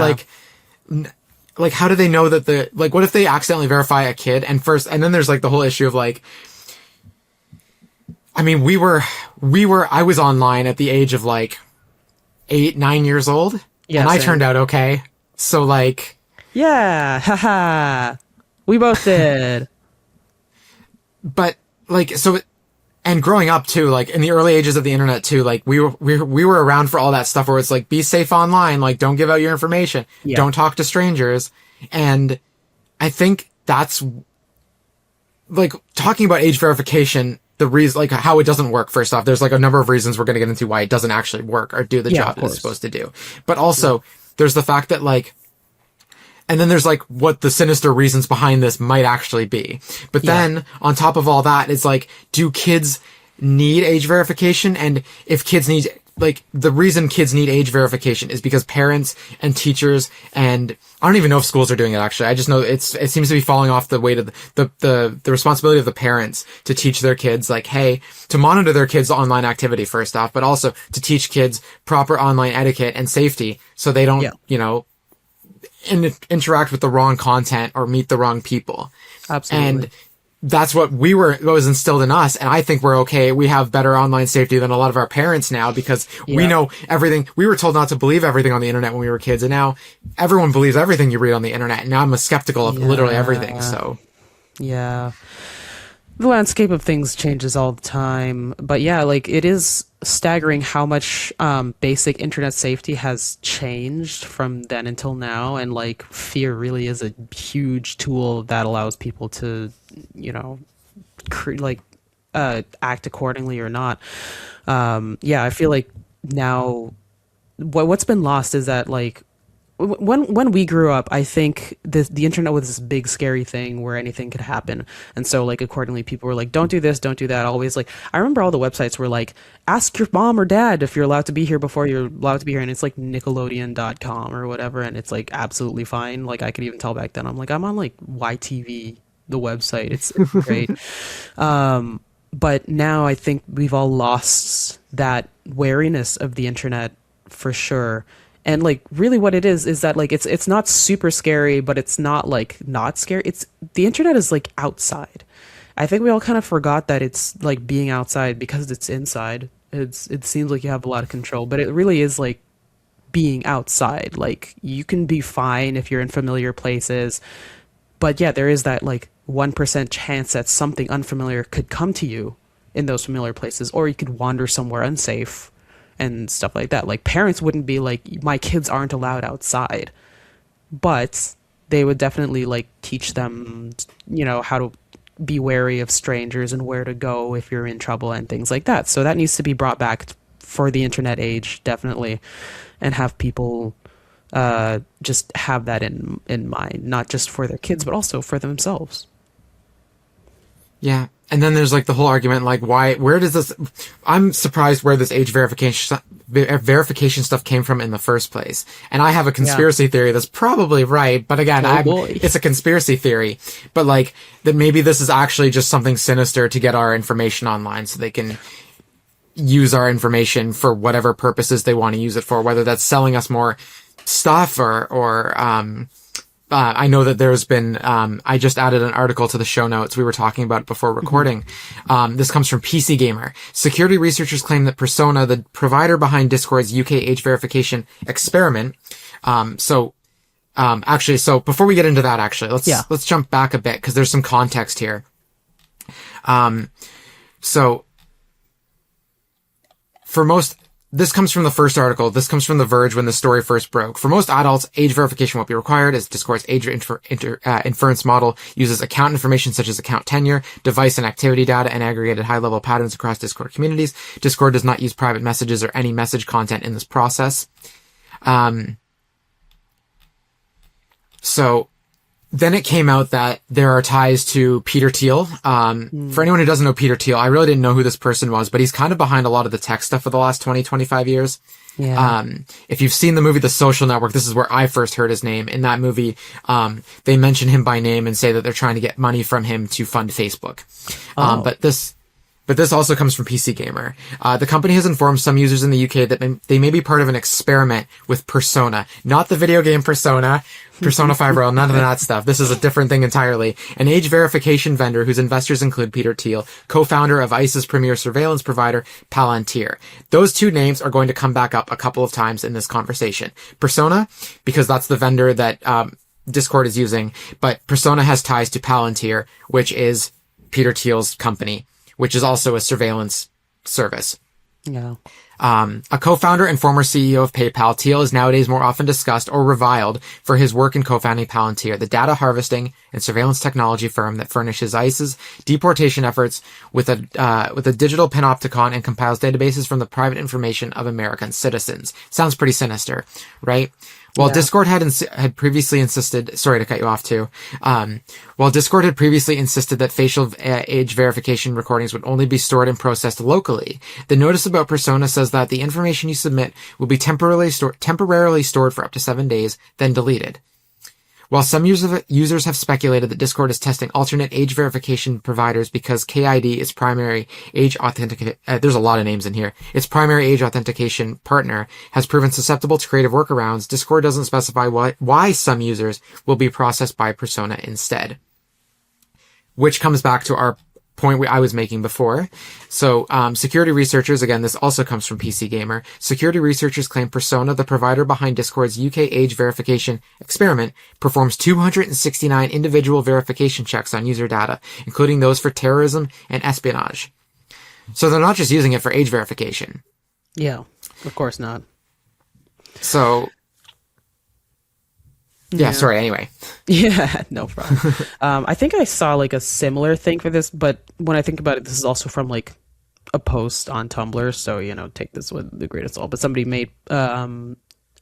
like, how do they know that what if they accidentally verify a kid and then there's like the whole issue of like, I mean, I was online at the age of like 8, 9 years old, and I turned out okay. So like, yeah, haha, we both did. But like, so, and growing up too, like in the early ages of the internet too, like we were around for all that stuff where it's like, be safe online, like don't give out your information, don't talk to strangers. And I think that's like talking about age verification, the reason, like how it doesn't work. First off, there's like a number of reasons we're going to get into why it doesn't actually work or do the job it's supposed to do. But also there's the fact that like, and then there's like what the sinister reasons behind this might actually be. But then on top of all that, it's like, do kids need age verification? And if kids need, like, the reason kids need age verification is because parents and teachers, and I don't even know if schools are doing it actually. I just know it seems to be falling off the weight of the responsibility of the parents to teach their kids, like, hey, to monitor their kids' online activity first off, but also to teach kids proper online etiquette and safety so they don't, interact with the wrong content or meet the wrong people. Absolutely. And that's what was instilled in us. And I think we're okay. We have better online safety than a lot of our parents now because we know everything. We were told not to believe everything on the internet when we were kids. And now everyone believes everything you read on the internet. And now I'm skeptical of literally everything. So yeah, the landscape of things changes all the time. But yeah, like it is staggering how much basic internet safety has changed from then until now. And like fear really is a huge tool that allows people to, act accordingly or not. I feel like now what's been lost is that like when we grew up, I think the internet was this big scary thing where anything could happen, and so like accordingly, people were like, "Don't do this, don't do that." Always like, I remember all the websites were like, "Ask your mom or dad if you're allowed to be here before you're allowed to be here," and it's like Nickelodeon.com or whatever, and it's like absolutely fine. Like I could even tell back then, I'm like, I'm on like YTV, the website. It's great. But now I think we've all lost that wariness of the internet for sure. And like really what it is that like it's not super scary, but it's not like not scary. It's the internet is like outside. I think we all kind of forgot that it's like being outside because it's inside. It seems like you have a lot of control, but it really is like being outside. Like you can be fine if you're in familiar places, but yeah, there is that like 1% chance that something unfamiliar could come to you in those familiar places, or you could wander somewhere unsafe and stuff like that. Like parents wouldn't be like, my kids aren't allowed outside, but they would definitely like teach them, how to be wary of strangers and where to go if you're in trouble and things like that. So that needs to be brought back for the internet age, definitely, and have people just have that in mind, not just for their kids, but also for themselves. Yeah. And then there's like the whole argument, like where does this, I'm surprised where this age verification stuff came from in the first place. And I have a conspiracy theory that's probably right. But again, it's a conspiracy theory, but like that maybe this is actually just something sinister to get our information online so they can use our information for whatever purposes they want to use it for, whether that's selling us more stuff or I know that there's been, I just added an article to the show notes. We were talking about it before recording. This comes from PC Gamer. Security researchers claim that Persona, the provider behind Discord's UK age verification experiment. So before we get into that, actually, let's jump back a bit because there's some context here. This comes from the first article. This comes from The Verge when the story first broke. For most adults, age verification won't be required as Discord's age inference model uses account information such as account tenure, device and activity data, and aggregated high-level patterns across Discord communities. Discord does not use private messages or any message content in this process. So then it came out that there are ties to Peter Thiel. For anyone who doesn't know Peter Thiel, I really didn't know who this person was, but he's kind of behind a lot of the tech stuff for the last 20, 25 years. Yeah. If you've seen the movie The Social Network, this is where I first heard his name. In that movie, they mention him by name and say that they're trying to get money from him to fund Facebook. But this also comes from PC Gamer. The company has informed some users in the UK that they may be part of an experiment with Persona. Not the video game Persona, Persona 5 Royal, none of that stuff. This is a different thing entirely. An age verification vendor whose investors include Peter Thiel, co-founder of ICE's premier surveillance provider, Palantir. Those two names are going to come back up a couple of times in this conversation. Persona, because that's the vendor that Discord is using, but Persona has ties to Palantir, which is Peter Thiel's company, which is also a surveillance service. Yeah. A co-founder and former CEO of PayPal, Thiel is nowadays more often discussed or reviled for his work in co-founding Palantir, the data harvesting and surveillance technology firm that furnishes ICE's deportation efforts with a digital panopticon and compiles databases from the private information of American citizens. Sounds pretty sinister, right? While Discord had previously insisted, sorry to cut you off too, while Discord had previously insisted that facial age verification recordings would only be stored and processed locally, the notice about Persona says that the information you submit will be temporarily stored for up to 7 days, then deleted. While some users have speculated that Discord is testing alternate age verification providers because KID is primary age authentication, there's a lot of names in here. Its primary age authentication partner has proven susceptible to creative workarounds. Discord doesn't specify why some users will be processed by Persona instead. Which comes back to our point I was making before. So, security researchers, again, this also comes from PC Gamer. Security researchers claim Persona, the provider behind Discord's UK age verification experiment, performs 269 individual verification checks on user data, including those for terrorism and espionage. So they're not just using it for age verification. Yeah, of course not. So, yeah, sorry, anyway. Yeah, no problem. I think I saw like a similar thing for this, but when I think about it, this is also from like a post on Tumblr, so, you know, take this with the greatest salt. But somebody made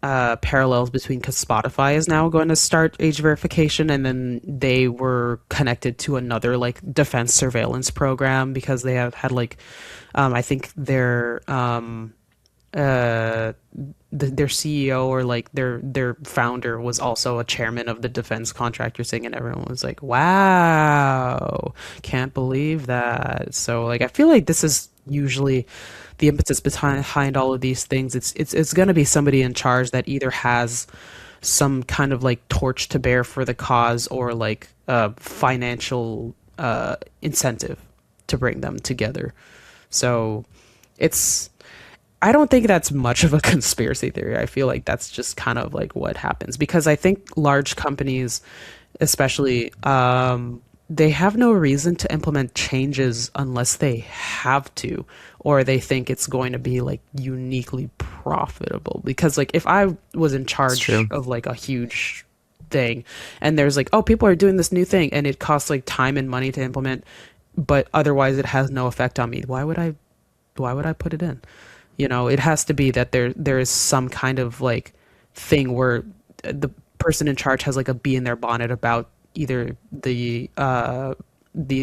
parallels between, because Spotify is now going to start age verification, and then they were connected to another like defense surveillance program because they have had like, I think their CEO or like their founder was also a chairman of the defense contractors thing, and everyone was like, wow, can't believe that. So like I feel like this is usually the impetus behind all of these things. It's going to be somebody in charge that either has some kind of like torch to bear for the cause or like a financial incentive to bring them together. So I don't think that's much of a conspiracy theory. I feel like that's just kind of like what happens, because I think large companies, especially, they have no reason to implement changes unless they have to, or they think it's going to be like uniquely profitable. Because like if I was in charge of like a huge thing and there's like, oh, people are doing this new thing and it costs like time and money to implement, but otherwise it has no effect on me, why would I put it in? You know, it has to be that there is some kind of like thing where the person in charge has like a bee in their bonnet about either the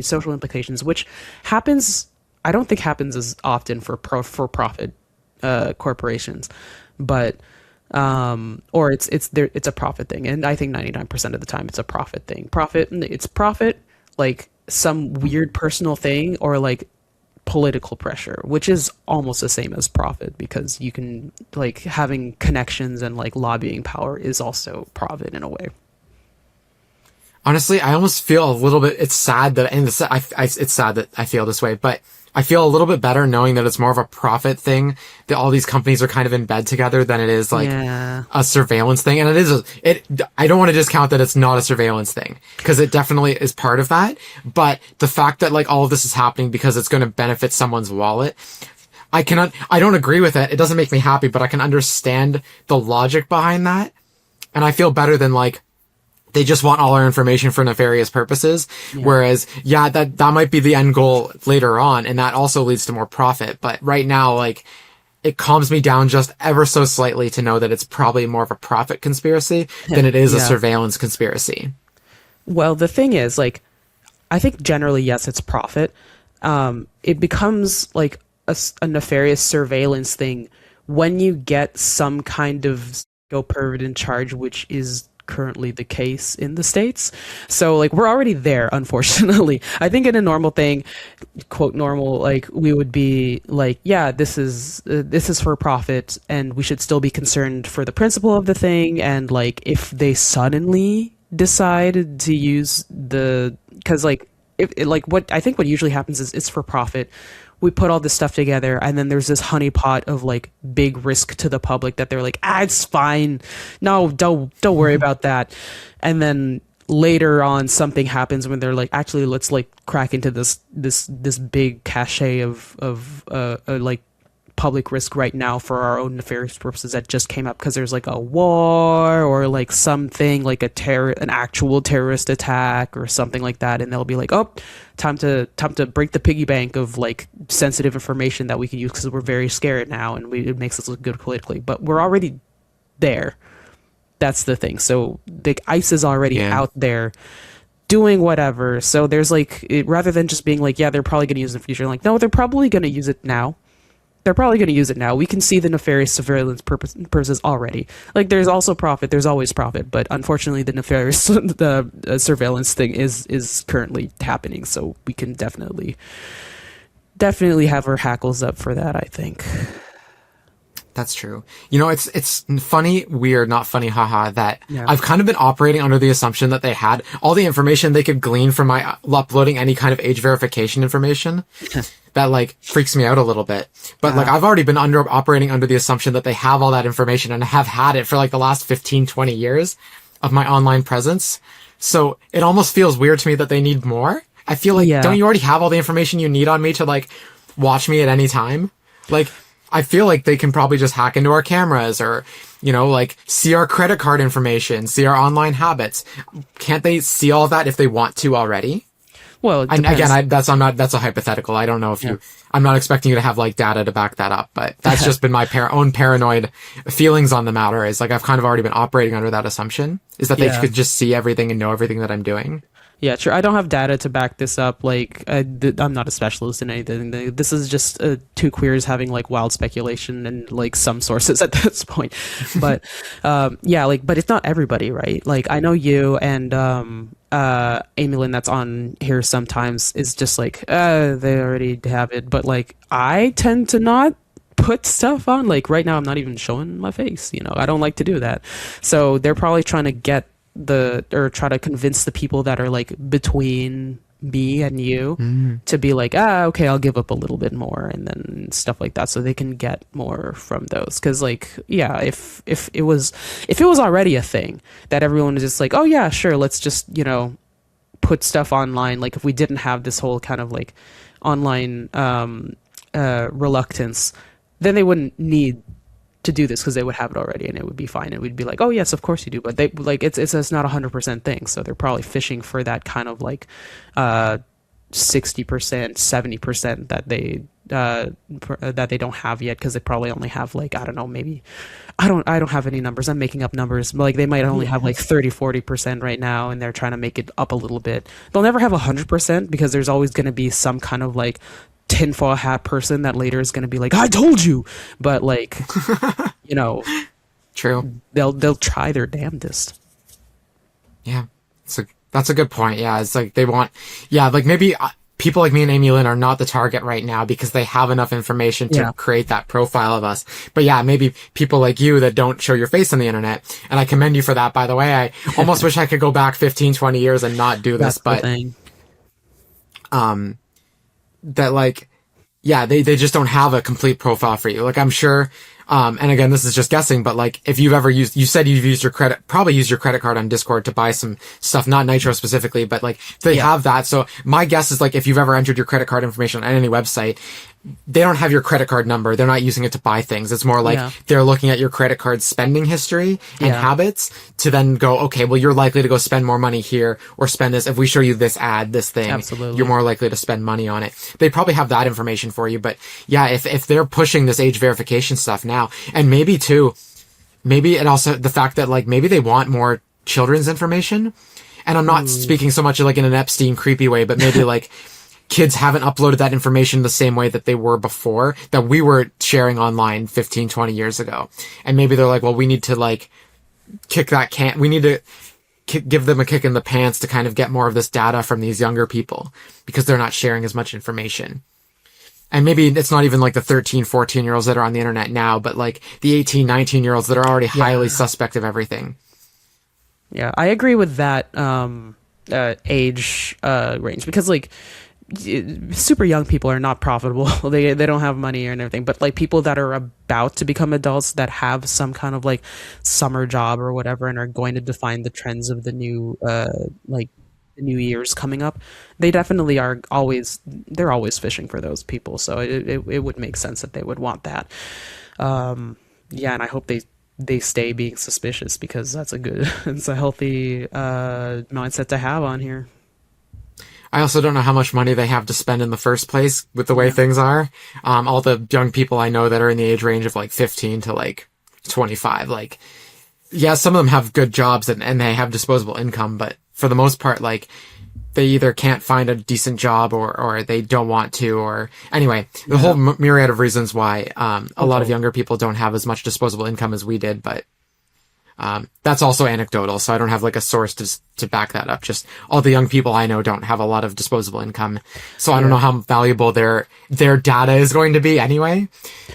social implications, which happens. I don't think happens as often for profit corporations, but or it's a profit thing, and I think 99% of the time it's a profit thing. It's profit, like some weird personal thing, or like political pressure, which is almost the same as profit, because you can like having connections and like lobbying power is also profit in a way. Honestly, I almost feel a little bit, it's sad that, and it's sad that I feel this way, but I feel a little bit better knowing that it's more of a profit thing, that all these companies are kind of in bed together, than it is like a surveillance thing. And I don't want to discount that it's not a surveillance thing, because it definitely is part of that. But the fact that like all of this is happening because it's going to benefit someone's wallet, I don't agree with it. It doesn't make me happy, but I can understand the logic behind that. And I feel better than like, they just want all our information for nefarious purposes. Yeah. Whereas, that might be the end goal later on, and that also leads to more profit. But right now, like, it calms me down just ever so slightly to know that it's probably more of a profit conspiracy than it is a surveillance conspiracy. Well, the thing is, like, I think generally, yes, it's profit. It becomes like a nefarious surveillance thing when you get some kind of go pervert in charge, which is currently the case in the States. So, like, we're already there, unfortunately. I think in a normal thing, quote normal, like, we would be like, yeah, this is for profit, and we should still be concerned for the principle of the thing. And like, if they suddenly decide to use because like, like, what I think what usually happens is it's for profit. We put all this stuff together, and then there's this honeypot of like big risk to the public that they're like, it's fine. No, don't worry about that. And then later on, something happens when they're like, actually, let's like crack into this big cachet of like public risk right now for our own nefarious purposes that just came up because there's like a war or like something like an actual terrorist attack or something like that, and they'll be like, oh, time to break the piggy bank of like sensitive information that we can use because we're very scared now, and it makes us look good politically, but we're already there. That's the thing. So the ICE is already out there doing whatever. So there's like, rather than just being like, yeah, they're probably going to use it in the future, like, no, they're probably going to use it now. They're probably going to use it now. We can see the nefarious surveillance purposes already. Like, there's also profit. There's always profit. But unfortunately, the nefarious surveillance thing is currently happening. So we can definitely have our hackles up for that, I think. That's true. You know, it's funny, weird, not funny, haha, that Yeah. I've kind of been operating under the assumption that they had all the information they could glean from my uploading any kind of age verification information. That like freaks me out a little bit. But like, I've already been operating under the assumption that they have all that information and have had it for like the last 15, 20 years of my online presence. So it almost feels weird to me that they need more. I feel like, don't you already have all the information you need on me to like watch me at any time? Like, I feel like they can probably just hack into our cameras or, you know, like see our credit card information, see our online habits. Can't they see all of that if they want to already? Well, and again, that's a hypothetical. I don't know if I'm not expecting you to have like data to back that up, but that's just been my own paranoid feelings on the matter. Is like, I've kind of already been operating under that assumption, is that they could just see everything and know everything that I'm doing. Yeah, sure. I don't have data to back this up. Like, I'm not a specialist in anything. This is just two queers having like wild speculation and like some sources at this point. But yeah, like, but it's not everybody, right? Like, I know you and Amy Lynn that's on here sometimes is just like, they already have it. But like, I tend to not put stuff on. Like, right now, I'm not even showing my face. You know, I don't like to do that. So they're probably trying to try to convince the people that are like between me and you to be like, okay, I'll give up a little bit more, and then stuff like that, so they can get more from those. Because like, yeah, if it was already a thing that everyone was just like, oh yeah, sure, let's just, you know, put stuff online. Like, if we didn't have this whole kind of like online reluctance, then they wouldn't need to do this because they would have it already and it would be fine. It would be like, oh yes, of course you do. But they like, it's not 100% thing. So they're probably fishing for that kind of like 60%, 70% that they don't have yet, because they probably only have like, I don't know, maybe I don't have any numbers. I'm making up numbers. But like, they might only have like 30-40% right now, and they're trying to make it up a little bit. They'll never have 100% because there's always going to be some kind of like tinfoil hat person that later is going to be like, I told you. But like, you know, true, they'll try their damnedest. Yeah, that's a good point. Yeah, it's like they want, like maybe people like me and Amy Lynn are not the target right now because they have enough information to create that profile of us. But yeah, maybe people like you that don't show your face on the internet, and I commend you for that, by the way. I almost wish I could go back 15, 20 years and not do this, but that like, yeah, they just don't have a complete profile for you. Like, I'm sure, and again, this is just guessing, but like, if you've ever you said you've used probably used your credit card on Discord to buy some stuff, not Nitro specifically, but like, they have that. So my guess is like, if you've ever entered your credit card information on any website, they don't have your credit card number. They're not using it to buy things. It's more like they're looking at your credit card spending history and habits to then go, okay, well, you're likely to go spend more money here or spend this. If we show you this ad, this thing, you're more likely to spend money on it. They probably have that information for you. But yeah, if they're pushing this age verification stuff now, and maybe it also the fact that like maybe they want more children's information. And I'm not speaking so much like in an Epstein creepy way, but maybe like kids haven't uploaded that information the same way that they were before, that we were sharing online 15, 20 years ago. And maybe they're like, well, we need to like we need to give them a kick in the pants to kind of get more of this data from these younger people because they're not sharing as much information. And maybe it's not even like the 13, 14-year-olds that are on the internet now, but like the 18, 19-year-olds that are already highly suspect of everything. Yeah, I agree with that age range because like super young people are not profitable. They don't have money or anything. But like people that are about to become adults that have some kind of like summer job or whatever and are going to define the trends of the new like the new years coming up, they definitely are they're always fishing for those people. So it would make sense that they would want that. Yeah, and I hope they stay being suspicious because that's it's a healthy mindset to have on here. I also don't know how much money they have to spend in the first place with the way things are. All the young people I know that are in the age range of like 15 to like 25, like, yeah, some of them have good jobs and they have disposable income, but for the most part, like, they either can't find a decent job or they don't want to, or anyway, the whole myriad of reasons why a lot of younger people don't have as much disposable income as we did, but that's also anecdotal, so I don't have like a source to back that up. Just all the young people I know don't have a lot of disposable income, so I don't know how valuable their data is going to be anyway,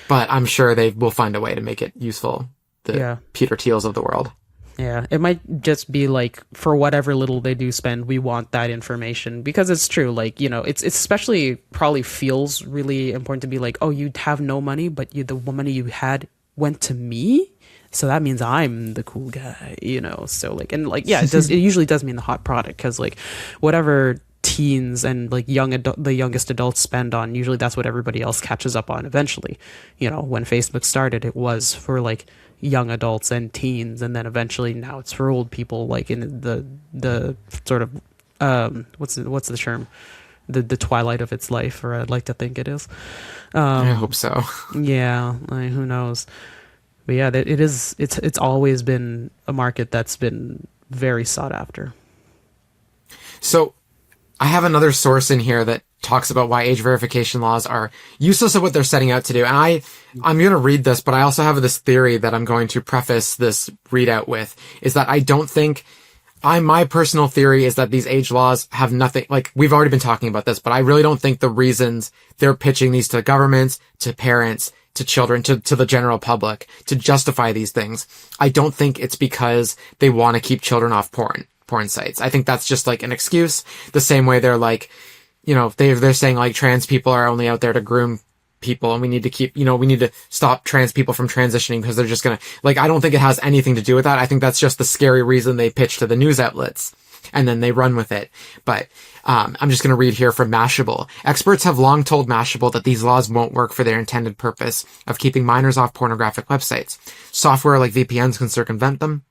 but I'm sure they will find a way to make it useful. The Peter Thiels of the world. Yeah, it might just be like for whatever little they do spend, we want that information because it's true. Like, you know, it's especially probably feels really important to be like, oh, you have no money, but the money you had went to me. So that means I'm the cool guy, you know? So like, and like, yeah, it usually does mean the hot product. Cause like whatever teens and like the youngest adults spend on, usually that's what everybody else catches up on eventually. You know, when Facebook started, it was for like young adults and teens. And then eventually now it's for old people, like in the sort of, what's the term? The twilight of its life, or I'd like to think it is. I hope so. Yeah. Like, who knows? But yeah, it's always been a market that's been very sought after. So I have another source in here that talks about why age verification laws are useless at what they're setting out to do. And I'm going to read this, but I also have this theory that I'm going to preface this readout with, is that I don't think my personal theory is that these age laws have nothing, like we've already been talking about this, but I really don't think the reasons they're pitching these to governments, to parents, to children, to the general public, to justify these things, I don't think it's because they want to keep children off porn sites. I think that's just like an excuse. The same way they're like, you know, they're saying like trans people are only out there to groom people and we need to stop trans people from transitioning because they're just gonna, like, I don't think it has anything to do with that. I think that's just the scary reason they pitch to the news outlets and then they run with it. But I'm just going to read here from Mashable. Experts have long told Mashable that these laws won't work for their intended purpose of keeping minors off pornographic websites. Software like VPNs can circumvent them.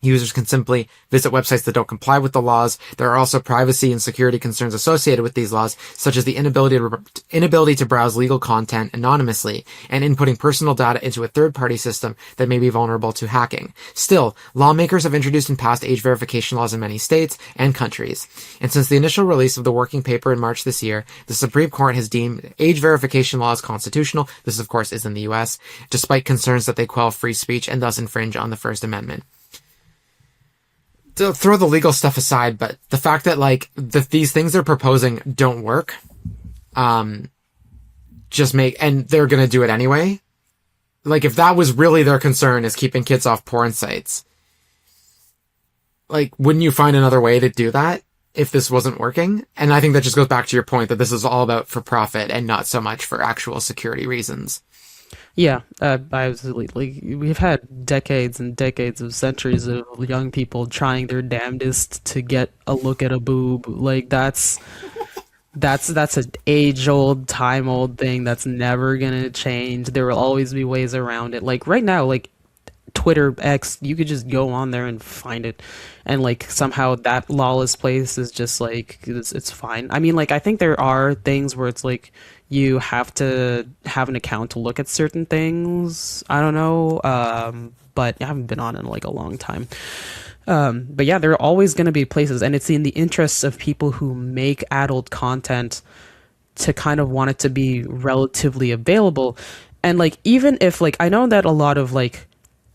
Users can simply visit websites that don't comply with the laws. There are also privacy and security concerns associated with these laws, such as the inability to browse legal content anonymously and inputting personal data into a third-party system that may be vulnerable to hacking. Still, lawmakers have introduced and passed age verification laws in many states and countries. And since the initial release of the working paper in March this year, the Supreme Court has deemed age verification laws constitutional. This, of course, is in the U.S., despite concerns that they quell free speech and thus infringe on the First Amendment. To throw the legal stuff aside, but the fact that like these things they're proposing don't work, and they're gonna do it anyway. Like if that was really their concern, is keeping kids off porn sites, like wouldn't you find another way to do that if this wasn't working? And I think that just goes back to your point that this is all about for profit and not so much for actual security reasons. Yeah, absolutely. Like, we've had decades and decades of centuries of young people trying their damnedest to get a look at a boob. Like that's an age-old, time-old thing that's never gonna change. There will always be ways around it. Like right now, like Twitter X, you could just go on there and find it, and like somehow that lawless place is just like it's fine. I mean, like I think there are things where it's like you have to have an account to look at certain things. I don't know, but I haven't been on in like a long time. But yeah, there are always going to be places, and it's in the interests of people who make adult content to kind of want it to be relatively available. And like, even if like, I know that a lot of like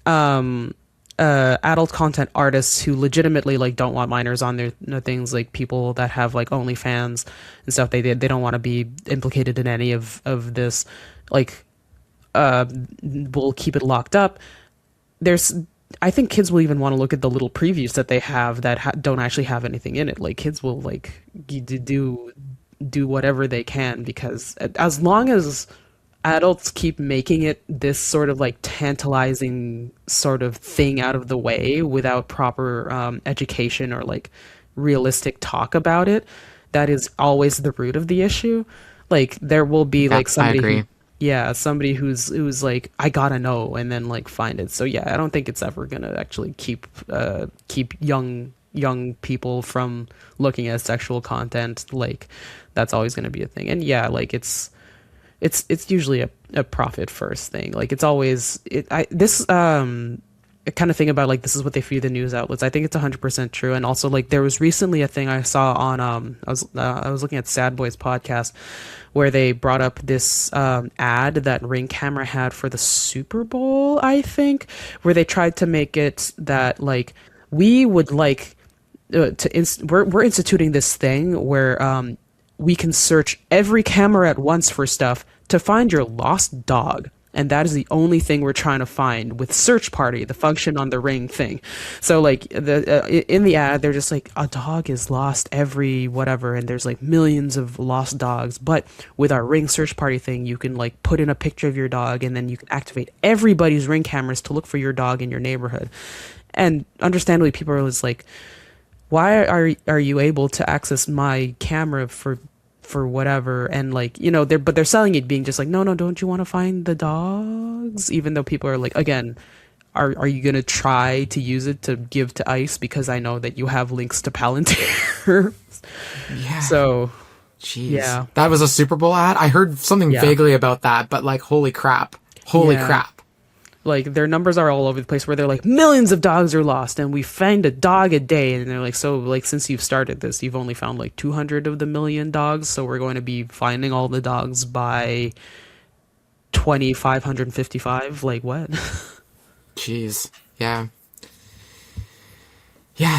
adult content artists who legitimately like don't want minors on their things, like people that have like OnlyFans and stuff, they don't want to be implicated in any of this, like will keep it locked up. There's, I think kids will even want to look at the little previews that they have that don't actually have anything in it. Like kids will like do whatever they can, because as long as adults keep making it this sort of like tantalizing sort of thing out of the way without proper education or like realistic talk about it, that is always the root of the issue. Like there will be like I agree. somebody who's like, I gotta know, and then like find it. So yeah, I don't think it's ever gonna actually keep young people from looking at sexual content. Like that's always gonna be a thing. And yeah, like it's usually a profit first thing. Like it's always kind of thing about like, this is what they feed the news outlets. I think it's 100% true. And also like there was recently a thing I saw on I was looking at Sad Boys podcast where they brought up this ad that Ring Camera had for the Super Bowl, I think, where they tried to make it that like we would like we're instituting this thing where we can search every camera at once for stuff to find your lost dog. And that is the only thing we're trying to find with Search Party, the function on the Ring thing. So like in the ad, they're just like, a dog is lost every whatever, and there's like millions of lost dogs. But with our Ring Search Party thing, you can like put in a picture of your dog, and then you can activate everybody's Ring cameras to look for your dog in your neighborhood. And understandably, people are just like, why are you able to access my camera for whatever? And like, you know, they're selling it being just like, no, don't you want to find the dogs? Even though people are like, again, are you gonna try to use it to give to ICE, because I know that you have links to Palantir. Yeah. So jeez. Yeah, That was a Super Bowl ad. I heard something vaguely about that, but like, holy crap. Like their numbers are all over the place, where they're like, millions of dogs are lost and we find a dog a day. And they're like, so like, since you've started this, you've only found like 200 of the million dogs. So we're going to be finding all the dogs by 2,555. Like what? Jeez. Yeah. Yeah.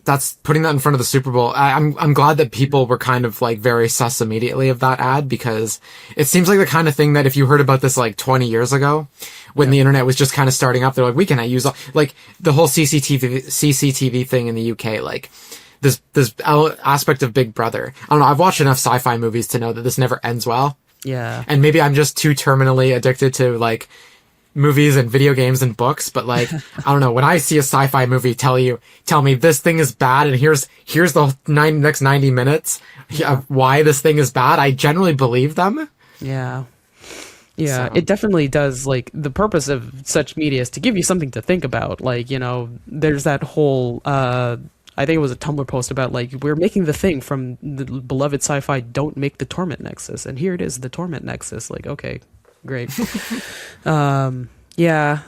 That's putting that in front of the Super Bowl. I'm glad that people were kind of like very sus immediately of that ad, because it seems like the kind of thing that if you heard about this like 20 years ago, when the internet was just kind of starting up, they're like, we can use like the whole CCTV thing in the UK, like this aspect of Big Brother. I don't know. I've watched enough sci-fi movies to know that this never ends well. Yeah. And maybe I'm just too terminally addicted to like movies and video games and books, but like, I don't know, when I see a sci-fi movie tell me this thing is bad, and here's the next 90 minutes of why this thing is bad, I generally believe them. Yeah. So. It definitely does. Like, the purpose of such media is to give you something to think about. Like, you know, there's that whole, I think it was a Tumblr post about like, we're making the thing from the beloved sci-fi, don't make the Torment Nexus. And here it is, the Torment Nexus. Like, okay, great. Yeah,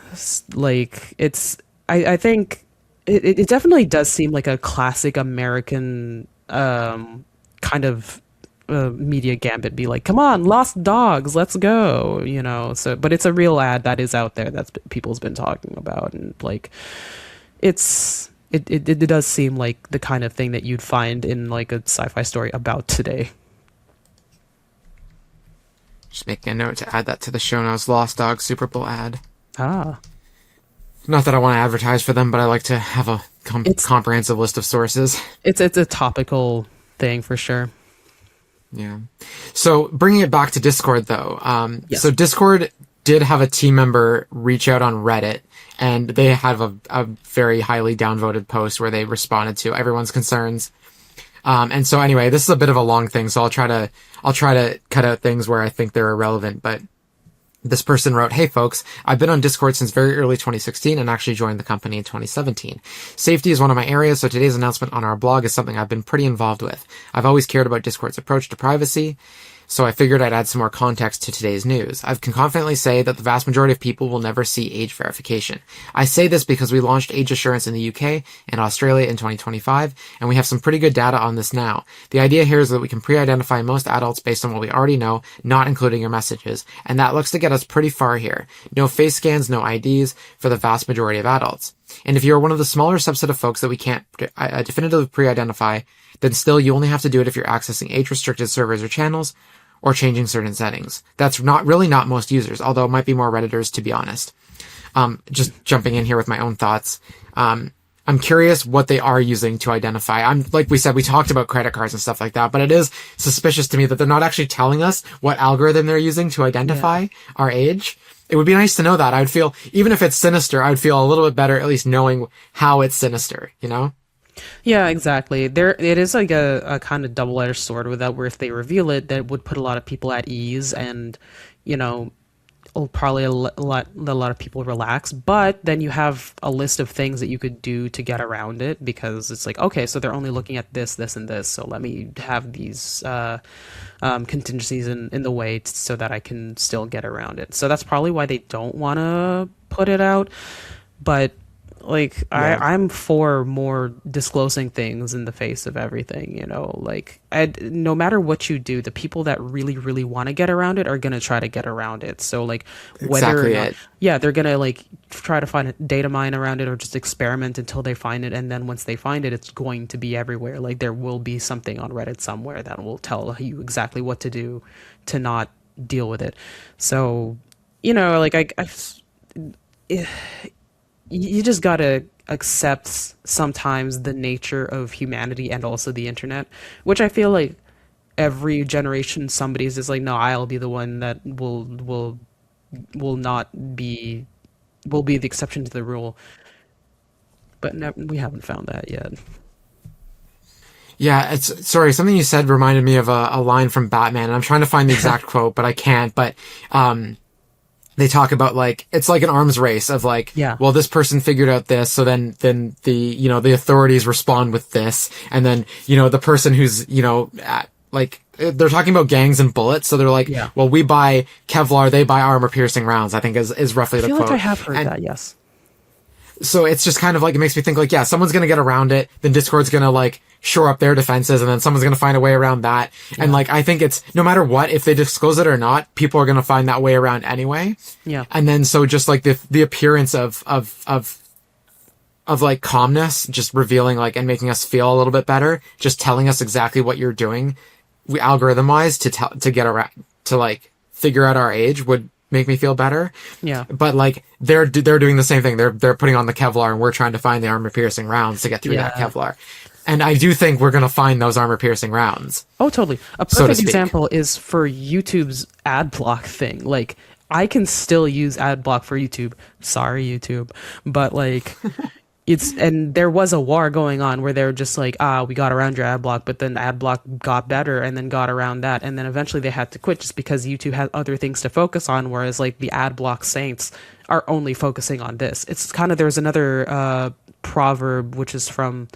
like it's, I think it definitely does seem like a classic American kind of media gambit. Be like, come on, lost dogs, let's go, you know. So, but it's a real ad that is out there that people's been talking about, and like it does seem like the kind of thing that you'd find in like a sci-fi story about today. Just making a note to add that to the show notes. Lost Dog Super Bowl ad. Ah. Not that I want to advertise for them, but I like to have a comprehensive list of sources. It's a topical thing for sure. Yeah. So bringing it back to Discord, though. Yes. So Discord did have a team member reach out on Reddit, and they have a very highly downvoted post where they responded to everyone's concerns. And so anyway, this is a bit of a long thing, so I'll try to cut out things where I think they're irrelevant, but this person wrote, "Hey folks, I've been on Discord since very early 2016 and actually joined the company in 2017. Safety is one of my areas, so today's announcement on our blog is something I've been pretty involved with. I've always cared about Discord's approach to privacy. so I figured I'd add some more context to today's news. I can confidently say that the vast majority of people will never see age verification. I say this because we launched age assurance in the UK and Australia in 2025, and we have some pretty good data on this now. The idea here is that we can pre-identify most adults based on what we already know, not including your messages, and that looks to get us pretty far here. No face scans, no IDs for the vast majority of adults. And if you're one of the smaller subset of folks that we can't definitively pre-identify, then still you only have to do it if you're accessing age-restricted servers or channels or changing certain settings. That's not most users, although it might be more Redditors, to be honest. Just jumping in here with my own thoughts. I'm curious what they are using to identify. Like we said, we talked about credit cards and stuff like that, but it is suspicious to me that they're not actually telling us what algorithm they're using to identify our age. It would be nice to know that. I would feel, even if it's sinister, I would feel a little bit better at least knowing how it's sinister, you know? Yeah, exactly. It is like a kind of double-edged sword with that, where if they reveal it, that would put a lot of people at ease, and probably a lot of people relax. But then you have a list of things that you could do to get around it, because it's like, okay, so they're only looking at this, this, and this, so let me have these contingencies in the way so that I can still get around it. So that's probably why they don't want to put it out. But like, yeah. I'm for more disclosing things in the face of everything, like, no matter what you do, the people that really, really want to get around it are going to try to get around it. So like, whether they're going to like try to find a data mine around it or just experiment until they find it. And then once they find it, it's going to be everywhere. Like, there will be something on Reddit somewhere that will tell you exactly what to do to not deal with it. So, like, you just gotta accept sometimes the nature of humanity and also the internet, which I feel like every generation somebody's is like, no, I'll be the one that will be the exception to the rule. But we haven't found that yet. Yeah, something you said reminded me of a line from Batman, and I'm trying to find the exact quote, but I can't. But they talk about, like, it's like an arms race of like, well, this person figured out this, so then the authorities respond with this, and then the person who's like, they're talking about gangs and bullets, so they're like, well, we buy Kevlar, they buy armor piercing rounds, I think is roughly the quote. I feel like I have heard that, yes. So it's just kind of like, it makes me think like, yeah, someone's gonna get around it, then Discord's gonna like shore up their defenses, and then someone's gonna find a way around that. Yeah. And like, I think it's, no matter what, if they disclose it or not, people are gonna find that way around anyway. Yeah. And then so just like the appearance of like calmness, just revealing like, and making us feel a little bit better, just telling us exactly what you're doing, we algorithm wise to get around, to like figure out our age would make me feel better. Yeah. But like, they're doing the same thing. They're putting on the Kevlar, and we're trying to find the armor piercing rounds to get through that Kevlar. And I do think we're going to find those armor piercing rounds. Oh, totally. A perfect example is for YouTube's ad block thing. Like, I can still use ad block for YouTube. Sorry, YouTube. But like, and there was a war going on where they're just like, we got around your ad block, but then ad block got better and then got around that. And then eventually they had to quit just because YouTube had other things to focus on. Whereas like the ad block saints are only focusing on this. It's kind of, there's another proverb, which is from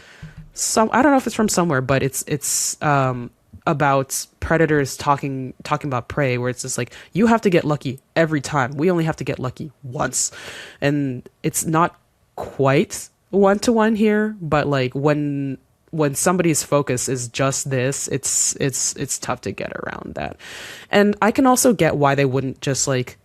I don't know if it's from somewhere, but it's about predators talking about prey, where it's just like, you have to get lucky every time. We only have to get lucky once. And it's not quite one-to-one here, but like when somebody's focus is just this, it's tough to get around that. And I can also get why they wouldn't just like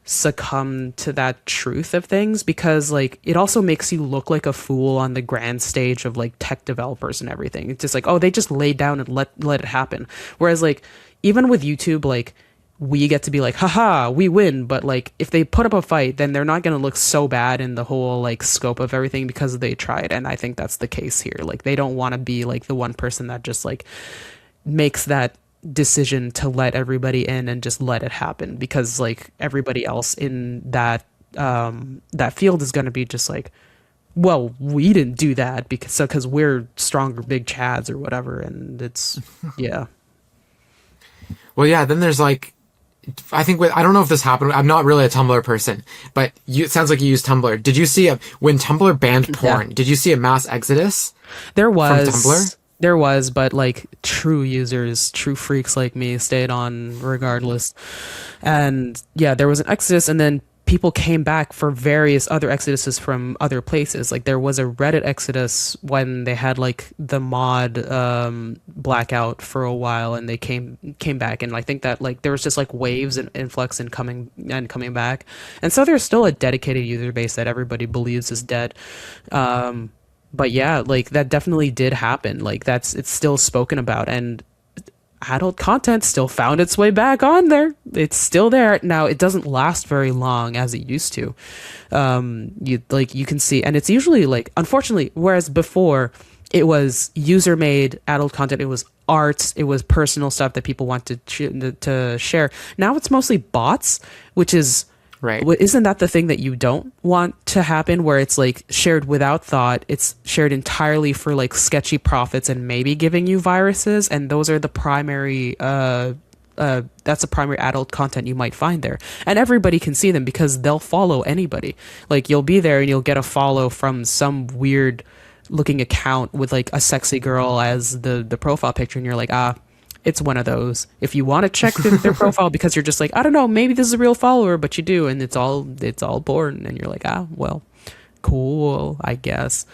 succumb to that truth of things, because like, it also makes you look like a fool on the grand stage of like tech developers and everything. It's just like, oh, they just laid down and let it happen. Whereas like, even with YouTube, like, we get to be like, haha, we win. But like, if they put up a fight, then they're not going to look so bad in the whole like scope of everything because they tried. And I think that's the case here. Like, they don't want to be like the one person that just like makes that decision to let everybody in and just let it happen, because like everybody else in that field is going to be just like, well, we didn't do that because we're stronger big chads or whatever. And it's well, yeah, then there's like, I think I don't know if this happened. I'm not really a Tumblr person, but it sounds like you use Tumblr. Did you see when Tumblr banned porn? Did you see a mass exodus? There was. From Tumblr? There was, but like true users, true freaks like me stayed on regardless. And yeah, there was an exodus, and then people came back for various other exoduses from other places. Like there was a Reddit exodus when they had like the mod blackout for a while, and they came back. And I think that like there was just like waves and influx and coming back. And so there's still a dedicated user base that everybody believes is dead. But yeah, like that definitely did happen. Like it's still spoken about, and adult content still found its way back on there. It's still there. Now it doesn't last very long as it used to. You can see, and it's usually like, unfortunately, whereas before it was user made adult content, it was arts, it was personal stuff that people want to share. Now it's mostly bots, which is Right. isn't that the thing that you don't want to happen, where it's like shared without thought, it's shared entirely for like sketchy profits and maybe giving you viruses, and those are the primary that's the primary adult content you might find there, and everybody can see them because they'll follow anybody. Like you'll be there and you'll get a follow from some weird looking account with like a sexy girl as the profile picture, and you're like, it's one of those. If you want to check their profile because you're just like, I don't know, maybe this is a real follower, but you do, and it's all porn, and you're like, well, cool, I guess.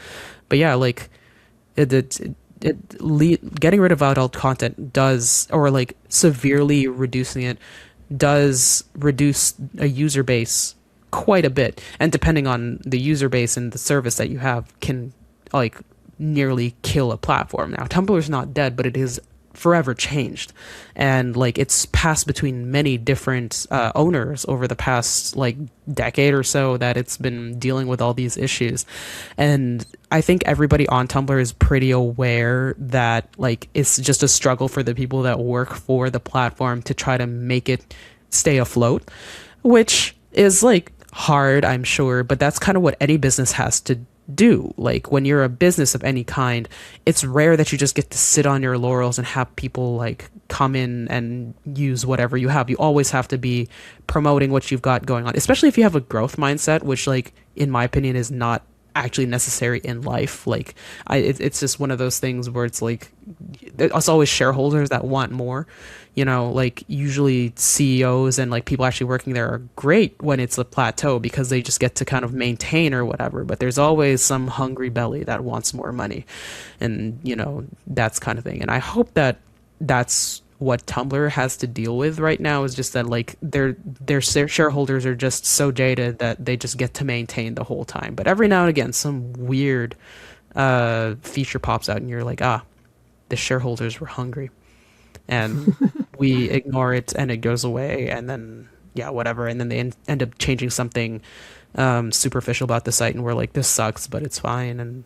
But yeah, like getting rid of adult content does, or like severely reducing it, does reduce a user base quite a bit, and depending on the user base and the service that you have, can like nearly kill a platform. Now Tumblr's not dead, but it is forever changed, and like it's passed between many different owners over the past like decade or so that it's been dealing with all these issues. And I think everybody on Tumblr is pretty aware that like it's just a struggle for the people that work for the platform to try to make it stay afloat, which is like hard, I'm sure, but that's kind of what any business has to do. Like when you're a business of any kind, it's rare that you just get to sit on your laurels and have people like come in and use whatever you have. You always have to be promoting what you've got going on, especially if you have a growth mindset, which like in my opinion is not actually necessary in life. Like it's just one of those things where it's like it's always shareholders that want more, you know. Like usually CEOs and like people actually working there are great when it's a plateau because they just get to kind of maintain or whatever, but there's always some hungry belly that wants more money, and you know, that's kind of thing. And I hope that that's what Tumblr has to deal with right now, is just that like their shareholders are just so jaded that they just get to maintain the whole time. But every now and again some weird feature pops out and you're like, the shareholders were hungry, and we ignore it and it goes away, and then yeah, whatever, and then they end up changing something superficial about the site, and we're like, this sucks but it's fine. And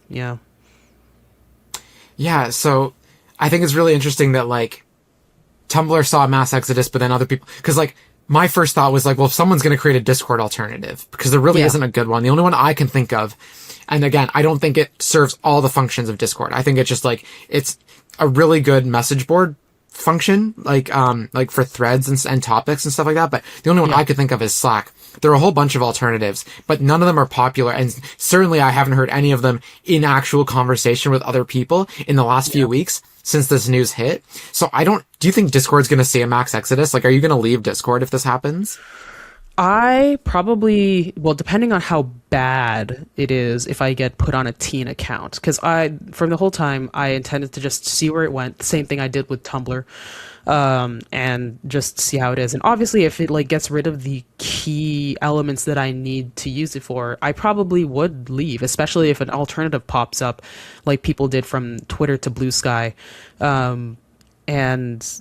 Yeah, so I think it's really interesting that like Tumblr saw a mass exodus, but then other people, because like my first thought was like, well, if someone's going to create a Discord alternative, because there really isn't a good one. The only one I can think of, and again, I don't think it serves all the functions of Discord. I think it's just like, it's a really good message board function, like for threads and topics and stuff like that. But the only one I could think of is Slack. There are a whole bunch of alternatives, but none of them are popular. And certainly I haven't heard any of them in actual conversation with other people in the last few weeks since this news hit. So do you think Discord's going to see a max exodus? Like, are you going to leave Discord if this happens? I probably, well, depending on how bad it is, if I get put on a teen account, because from the whole time, I intended to just see where it went. The same thing I did with Tumblr, and just see how it is. And obviously, if it like gets rid of the key elements that I need to use it for, I probably would leave, especially if an alternative pops up, like people did from Twitter to Blue Sky. And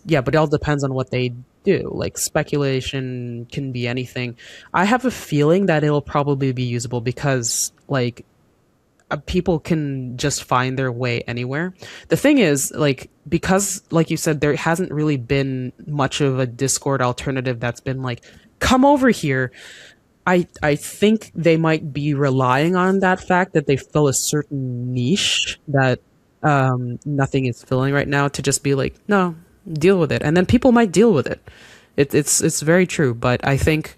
yeah, but it all depends on what they do. Like speculation can be anything. I have a feeling that it'll probably be usable because like people can just find their way anywhere. The thing is, like, because like you said, there hasn't really been much of a Discord alternative that's been like, come over here. I think they might be relying on that fact that they fill a certain niche that nothing is filling right now, to just be like, no, deal with it, and then people might deal with it. It's very true. But I think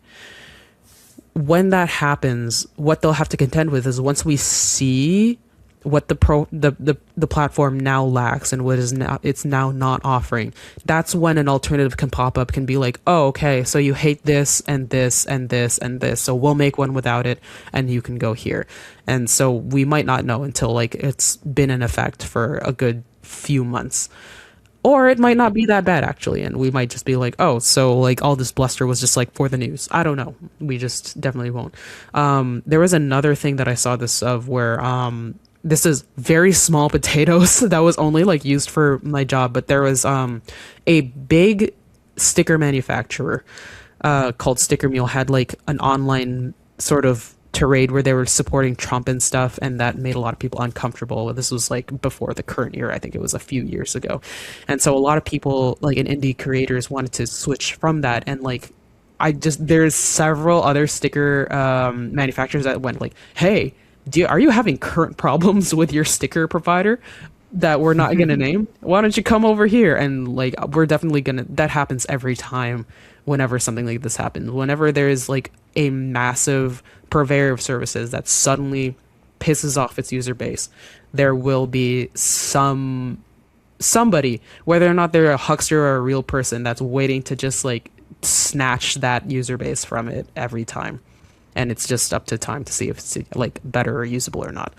when that happens, what they'll have to contend with is once we see what the platform now lacks and what is now it's now not offering. That's when an alternative can pop up, can be like, oh, okay, so you hate this and this and this and this, so we'll make one without it and you can go here. And so we might not know until like it's been in effect for a good few months. Or it might not be that bad actually, and we might just be like, oh, so like all this bluster was just like for the news. I don't know. We just definitely won't. There was another thing that I saw this of where this is very small potatoes that was only like used for my job, but there was a big sticker manufacturer called Sticker Mule had like an online sort of tirade where they were supporting Trump and stuff, and that made a lot of people uncomfortable. This was like before the current year. I think it was a few years ago. And so a lot of people like in indie creators wanted to switch from that, and like there's several other sticker manufacturers that went like, hey, are you having current problems with your sticker provider that we're not going to name? Why don't you come over here? And like, we're definitely going to, that happens every time whenever something like this happens. Whenever there is like a massive purveyor of services that suddenly pisses off its user base, there will be somebody, whether or not they're a huckster or a real person, that's waiting to just like snatch that user base from it every time. And it's just up to time to see if it's like better or usable or not.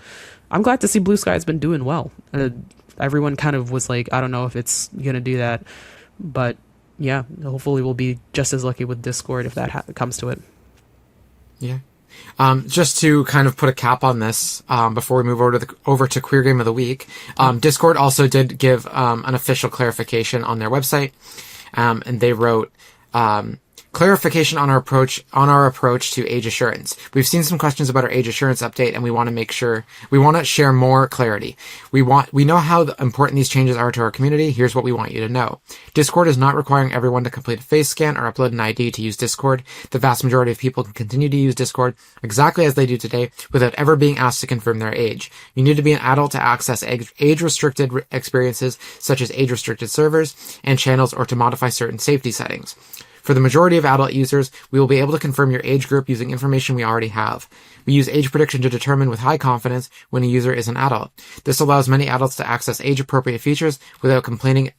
I'm glad to see Blue Sky has been doing well. Everyone kind of was like, I don't know if it's going to do that. But yeah, hopefully we'll be just as lucky with Discord if that comes to it. Yeah. Just to kind of put a cap on this, before we move over to Queer Game of the Week, Discord also did give an official clarification on their website, and they wrote clarification on our approach to age assurance. We've seen some questions about our age assurance update, and we want to share more clarity. We know how important these changes are to our community. Here's what we want you to know. Discord is not requiring everyone to complete a face scan or upload an ID to use Discord. The vast majority of people can continue to use Discord exactly as they do today without ever being asked to confirm their age. You need to be an adult to access age-restricted experiences such as age-restricted servers and channels, or to modify certain safety settings. For the majority of adult users, we will be able to confirm your age group using information we already have. We use age prediction to determine with high confidence when a user is an adult. This allows many adults to access age-appropriate features without completing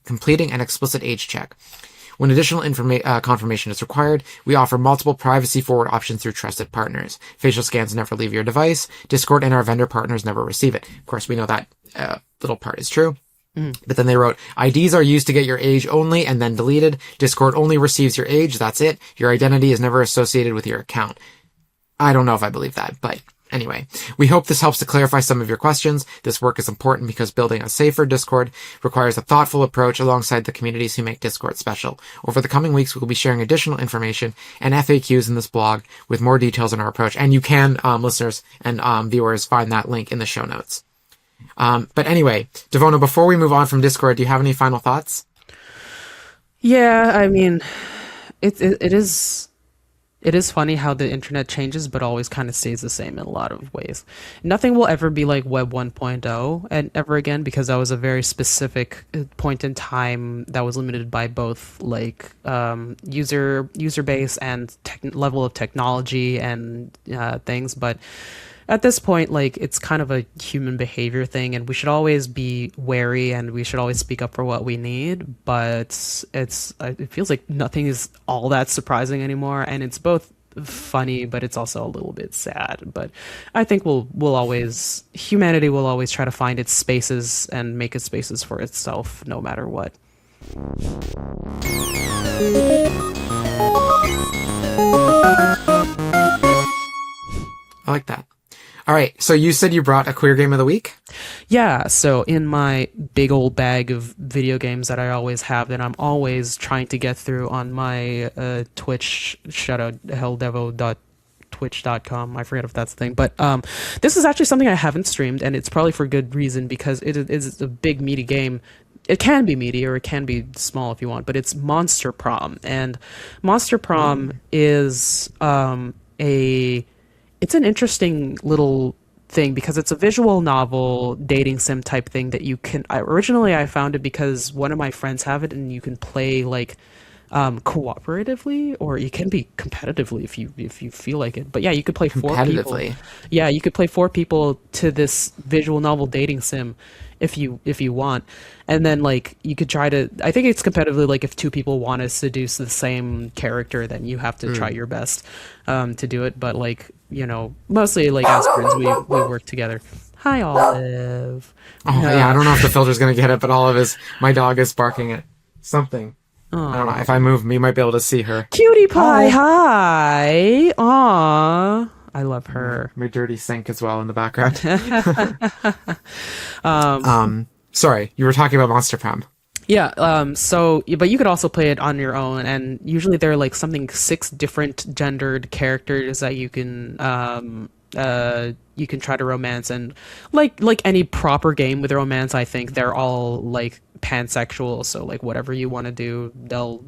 an explicit age check. When additional confirmation is required, we offer multiple privacy-forward options through trusted partners. Facial scans never leave your device. Discord and our vendor partners never receive it. Of course, we know that little part is true. But then they wrote, IDs are used to get your age only and then deleted. Discord only receives your age. That's it. Your identity is never associated with your account. I don't know if I believe that, but anyway, we hope this helps to clarify some of your questions. This work is important because building a safer Discord requires a thoughtful approach alongside the communities who make Discord special. Over the coming weeks, we will be sharing additional information and FAQs in this blog with more details on our approach. And you can, listeners and viewers, find that link in the show notes. But anyway, Devona, before we move on from Discord, do you have any final thoughts? Yeah, I mean, it is funny how the internet changes, but always kind of stays the same in a lot of ways. Nothing will ever be like Web 1.0 and ever again, because that was a very specific point in time that was limited by both like user base and level of technology and things, but at this point, like, it's kind of a human behavior thing, and we should always be wary and we should always speak up for what we need. But it feels like nothing is all that surprising anymore, and it's both funny, but it's also a little bit sad. But I think humanity will always try to find its spaces and make its spaces for itself, no matter what. I like that. All right, so you said you brought a Queer Game of the Week? Yeah, so in my big old bag of video games that I always have, that I'm always trying to get through on my Twitch, shout out helldevo.twitch.com, I forget if that's the thing, but this is actually something I haven't streamed, and it's probably for good reason, because it is a big meaty game. It can be meaty, or it can be small if you want, but it's Monster Prom, and Monster Prom is it's an interesting little thing because it's a visual novel dating sim type thing that you can. Originally, I found it because one of my friends have it, and you can play like cooperatively, or you can be competitively if you feel like it. But yeah, you could play four people. Competitively. Yeah, you could play four people to this visual novel dating sim if you want. And then like you could try to, I think it's competitively, like if two people want to seduce the same character, then you have to try your best to do it. But like, mostly like as friends we work together. Hi, Olive. Oh, yeah, I don't know if the filter's going to get it, but my dog is barking at something. I don't know. If I move, you might be able to see her. Cutie pie, hi. Aw. I love her. My dirty sink as well in the background. Sorry, you were talking about Monster Prom. Yeah, but you could also play it on your own, and usually there are like something 6 different gendered characters that you can try to romance, and like any proper game with romance, I think they're all like pansexual, so like whatever you want to do, they'll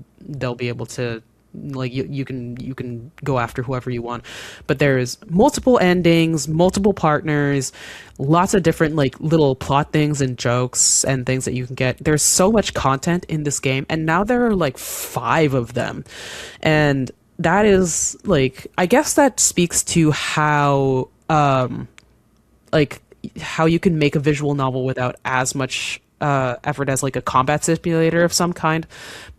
be able to, like you can go after whoever you want. But there's multiple endings, multiple partners, lots of different like little plot things and jokes and things that you can get. There's so much content in this game, and now there are like 5 of them. And that is like, I guess that speaks to how like how you can make a visual novel without as much effort as like a combat simulator of some kind.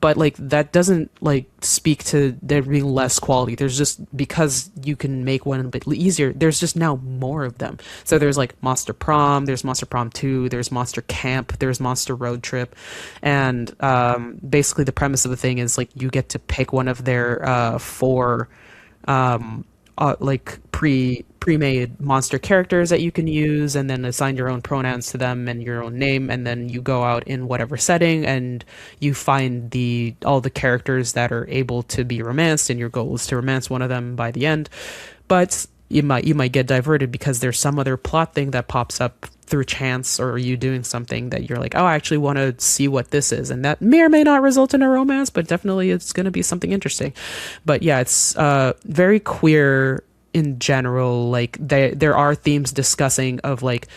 But like that doesn't like speak to there being less quality. There's just, because you can make one a bit easier, there's just now more of them. So there's like Monster Prom, there's Monster Prom 2, there's Monster Camp, there's Monster Road Trip. And basically the premise of the thing is like you get to pick one of their 4 like pre-made monster characters that you can use, and then assign your own pronouns to them and your own name, and then you go out in whatever setting and you find all the characters that are able to be romanced, and your goal is to romance one of them by the end. But you might get diverted because there's some other plot thing that pops up through chance, or you doing something that you're like, oh, I actually want to see what this is, and that may or may not result in a romance, but definitely it's going to be something interesting. But yeah, it's very queer in general. Like there are themes discussing of like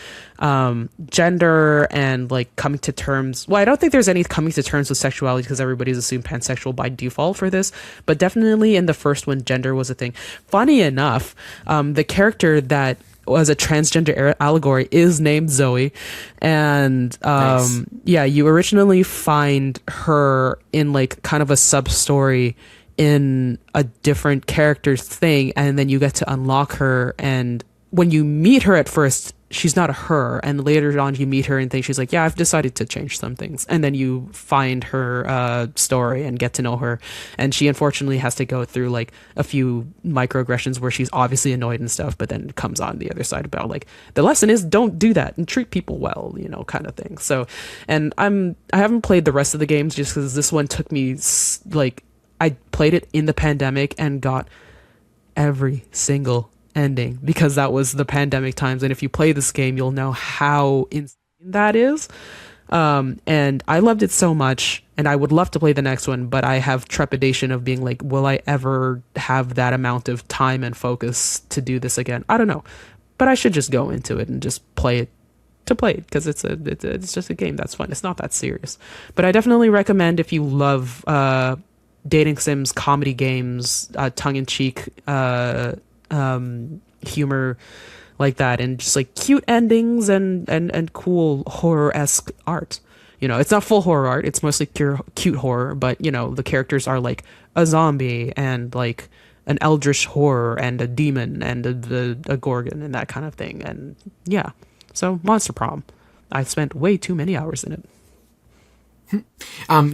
gender and like coming to terms. Well, I don't think there's any coming to terms with sexuality because everybody's assumed pansexual by default for this, but definitely in the first one, gender was a thing. Funny enough, the character that was a transgender allegory is named Zoe, and Nice. yeah, you originally find her in like kind of a sub story in a different character's thing, and then you get to unlock her, and when you meet her at first, she's not a her, and later on you meet her and think she's like, yeah, I've decided to change some things, and then you find her story and get to know her, and she unfortunately has to go through like a few microaggressions where she's obviously annoyed and stuff, but then comes on the other side about like the lesson is don't do that and treat people well, kind of thing. So, and I haven't played the rest of the games just because this one took me like, I played it in the pandemic and got every single ending because that was the pandemic times, and if you play this game you'll know how insane that is. And I loved it so much, and I would love to play the next one, but I have trepidation of being like, will I ever have that amount of time and focus to do this again? I don't know, but I should just go into it and just play it to play it because it's just a game that's fun. It's not that serious, but I definitely recommend if you love dating sims, comedy games, tongue-in-cheek humor like that, and just like cute endings and cool horror-esque art. It's not full horror art, it's mostly cute horror, but the characters are like a zombie and like an eldritch horror and a demon and a gorgon and that kind of thing. And yeah, so Monster Prom, I spent way too many hours in it.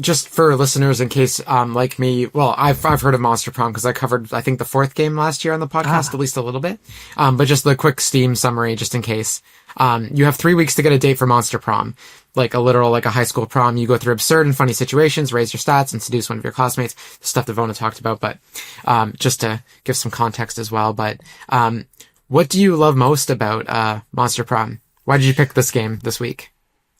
Just for listeners, in case, like me, well, I've heard of Monster Prom because I covered, I think, the 4th game last year on the podcast, at least a little bit. But just the quick Steam summary, just in case. You have 3 weeks to get a date for Monster Prom. Like a high school prom. You go through absurd and funny situations, raise your stats, and seduce one of your classmates. The stuff that Vona talked about, but, just to give some context as well. But, what do you love most about, Monster Prom? Why did you pick this game this week?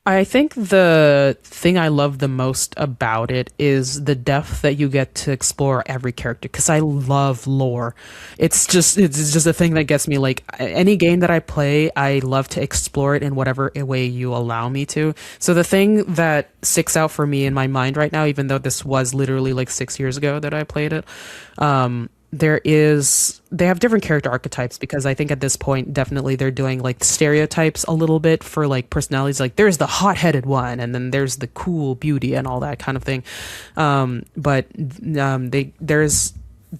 I think the thing I love the most about it is the depth that you get to explore every character, because I love lore. It's just a thing that gets me. Like any game that I play, I love to explore it in whatever way you allow me to. So the thing that sticks out for me in my mind right now, even though this was literally like 6 years ago that I played it, they have different character archetypes, because I think at this point definitely they're doing like stereotypes a little bit for like personalities. Like there's the hot-headed one, and then there's the cool beauty and all that kind of thing. There's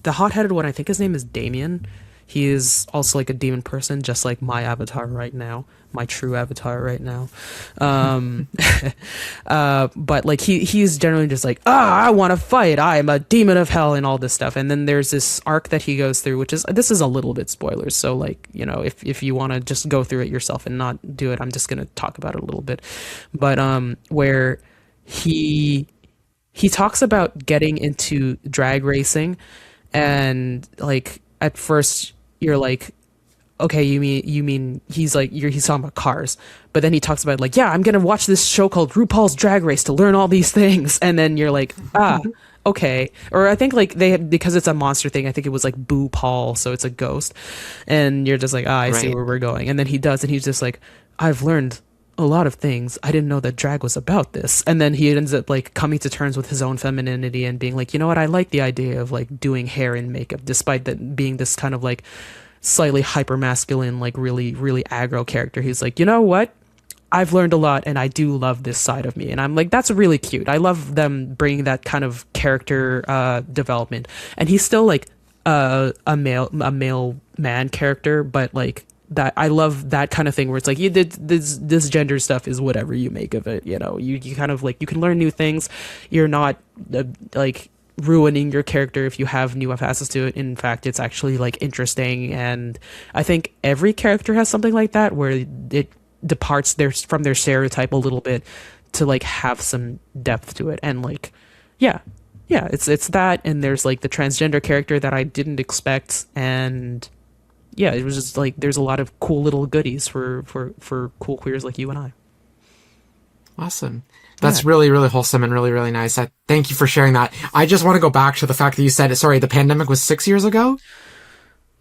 the hot-headed one. I think his name is Damien. He is also like a demon person, just like my avatar right now, my true avatar right now. But like he's generally just like, I want to fight. I am a demon of hell and all this stuff. And then there's this arc that he goes through, this is a little bit spoilers. So like, if you want to just go through it yourself and not do it, I'm just going to talk about it a little bit. But where he talks about getting into drag racing, and like at first you're like, okay, you mean he's talking about cars, but then he talks about like, yeah, I'm gonna watch this show called RuPaul's Drag Race to learn all these things, and then you're like, okay. Or I think like because it's a monster thing, I think it was like Boo Paul, so it's a ghost, and you're just like, I see where we're going, and then he does, and he's just like, I've learned a lot of things. I didn't know that drag was about this. And then he ends up like coming to terms with his own femininity and being like, you know what, I like the idea of like doing hair and makeup, despite that being this kind of like slightly hyper masculine, like really, really aggro character. He's like, you know what? I've learned a lot, and I do love this side of me. And I'm like, that's really cute. I love them bringing that kind of character development. And he's still like a male man character, but like that, I love that kind of thing where it's like, this gender stuff is whatever you make of it. You kind of like, you can learn new things. You're not like ruining your character if you have new facets to it. In fact, it's actually like interesting, and I think every character has something like that where it departs from their stereotype a little bit to like have some depth to it. And like yeah, it's that, and there's like the transgender character that I didn't expect, and yeah, it was just like there's a lot of cool little goodies for cool queers like you and I. Awesome. That's really, really wholesome and really, really nice. Thank you for sharing that. I just want to go back to the fact that you said, sorry, the pandemic was 6 years ago?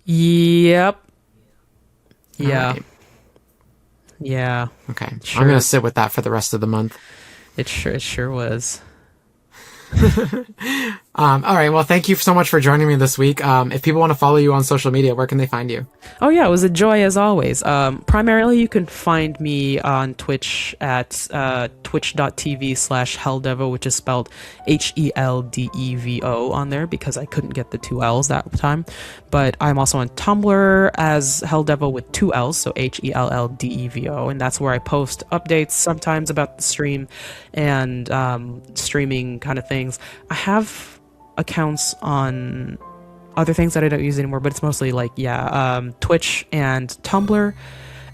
Yep. Yeah. Right. Yeah. Okay. Sure. I'm going to sit with that for the rest of the month. It sure was. All right. Well, thank you so much for joining me this week. If people want to follow you on social media, where can they find you? Oh yeah, it was a joy as always. Primarily you can find me on Twitch at twitch.tv/Helldevo, which is spelled HELDEVO on there because I couldn't get the two L's that time. But I'm also on Tumblr as Helldevo with two L's, so HELLDEVO, and that's where I post updates sometimes about the stream and streaming kind of things. I have accounts on other things that I don't use anymore, but it's mostly like Twitch and Tumblr,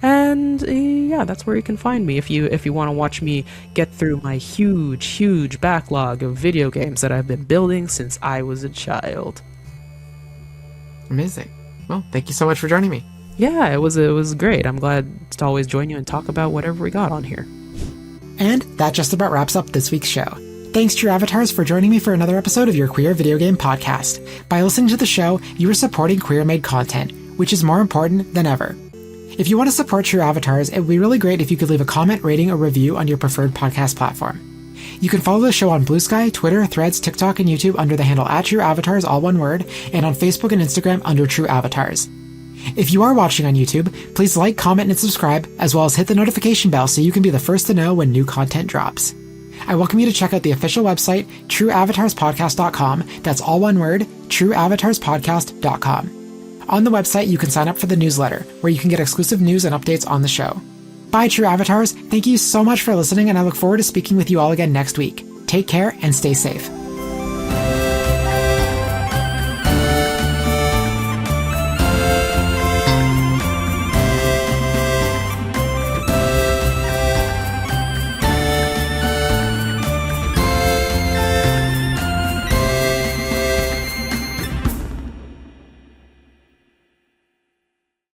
and yeah, that's where you can find me if you want to watch me get through my huge backlog of video games that I've been building since I was a child. Amazing. Well, thank you so much for joining me. Yeah, it was great. I'm glad to always join you and talk about whatever we got on here. And that just about wraps up this week's show. Thanks, True Avatars, for joining me for another episode of your Queer Video Game Podcast. By listening to the show, you are supporting queer-made content, which is more important than ever. If you want to support True Avatars, it would be really great if you could leave a comment, rating, or review on your preferred podcast platform. You can follow the show on Blue Sky, Twitter, Threads, TikTok, and YouTube under the handle @TrueAvatars, all one word, and on Facebook and Instagram under True Avatars. If you are watching on YouTube, please like, comment, and subscribe, as well as hit the notification bell so you can be the first to know when new content drops. I welcome you to check out the official website, trueavatarspodcast.com. That's all one word, trueavatarspodcast.com. On the website, you can sign up for the newsletter, where you can get exclusive news and updates on the show. Bye, True Avatars. Thank you so much for listening, and I look forward to speaking with you all again next week. Take care and stay safe.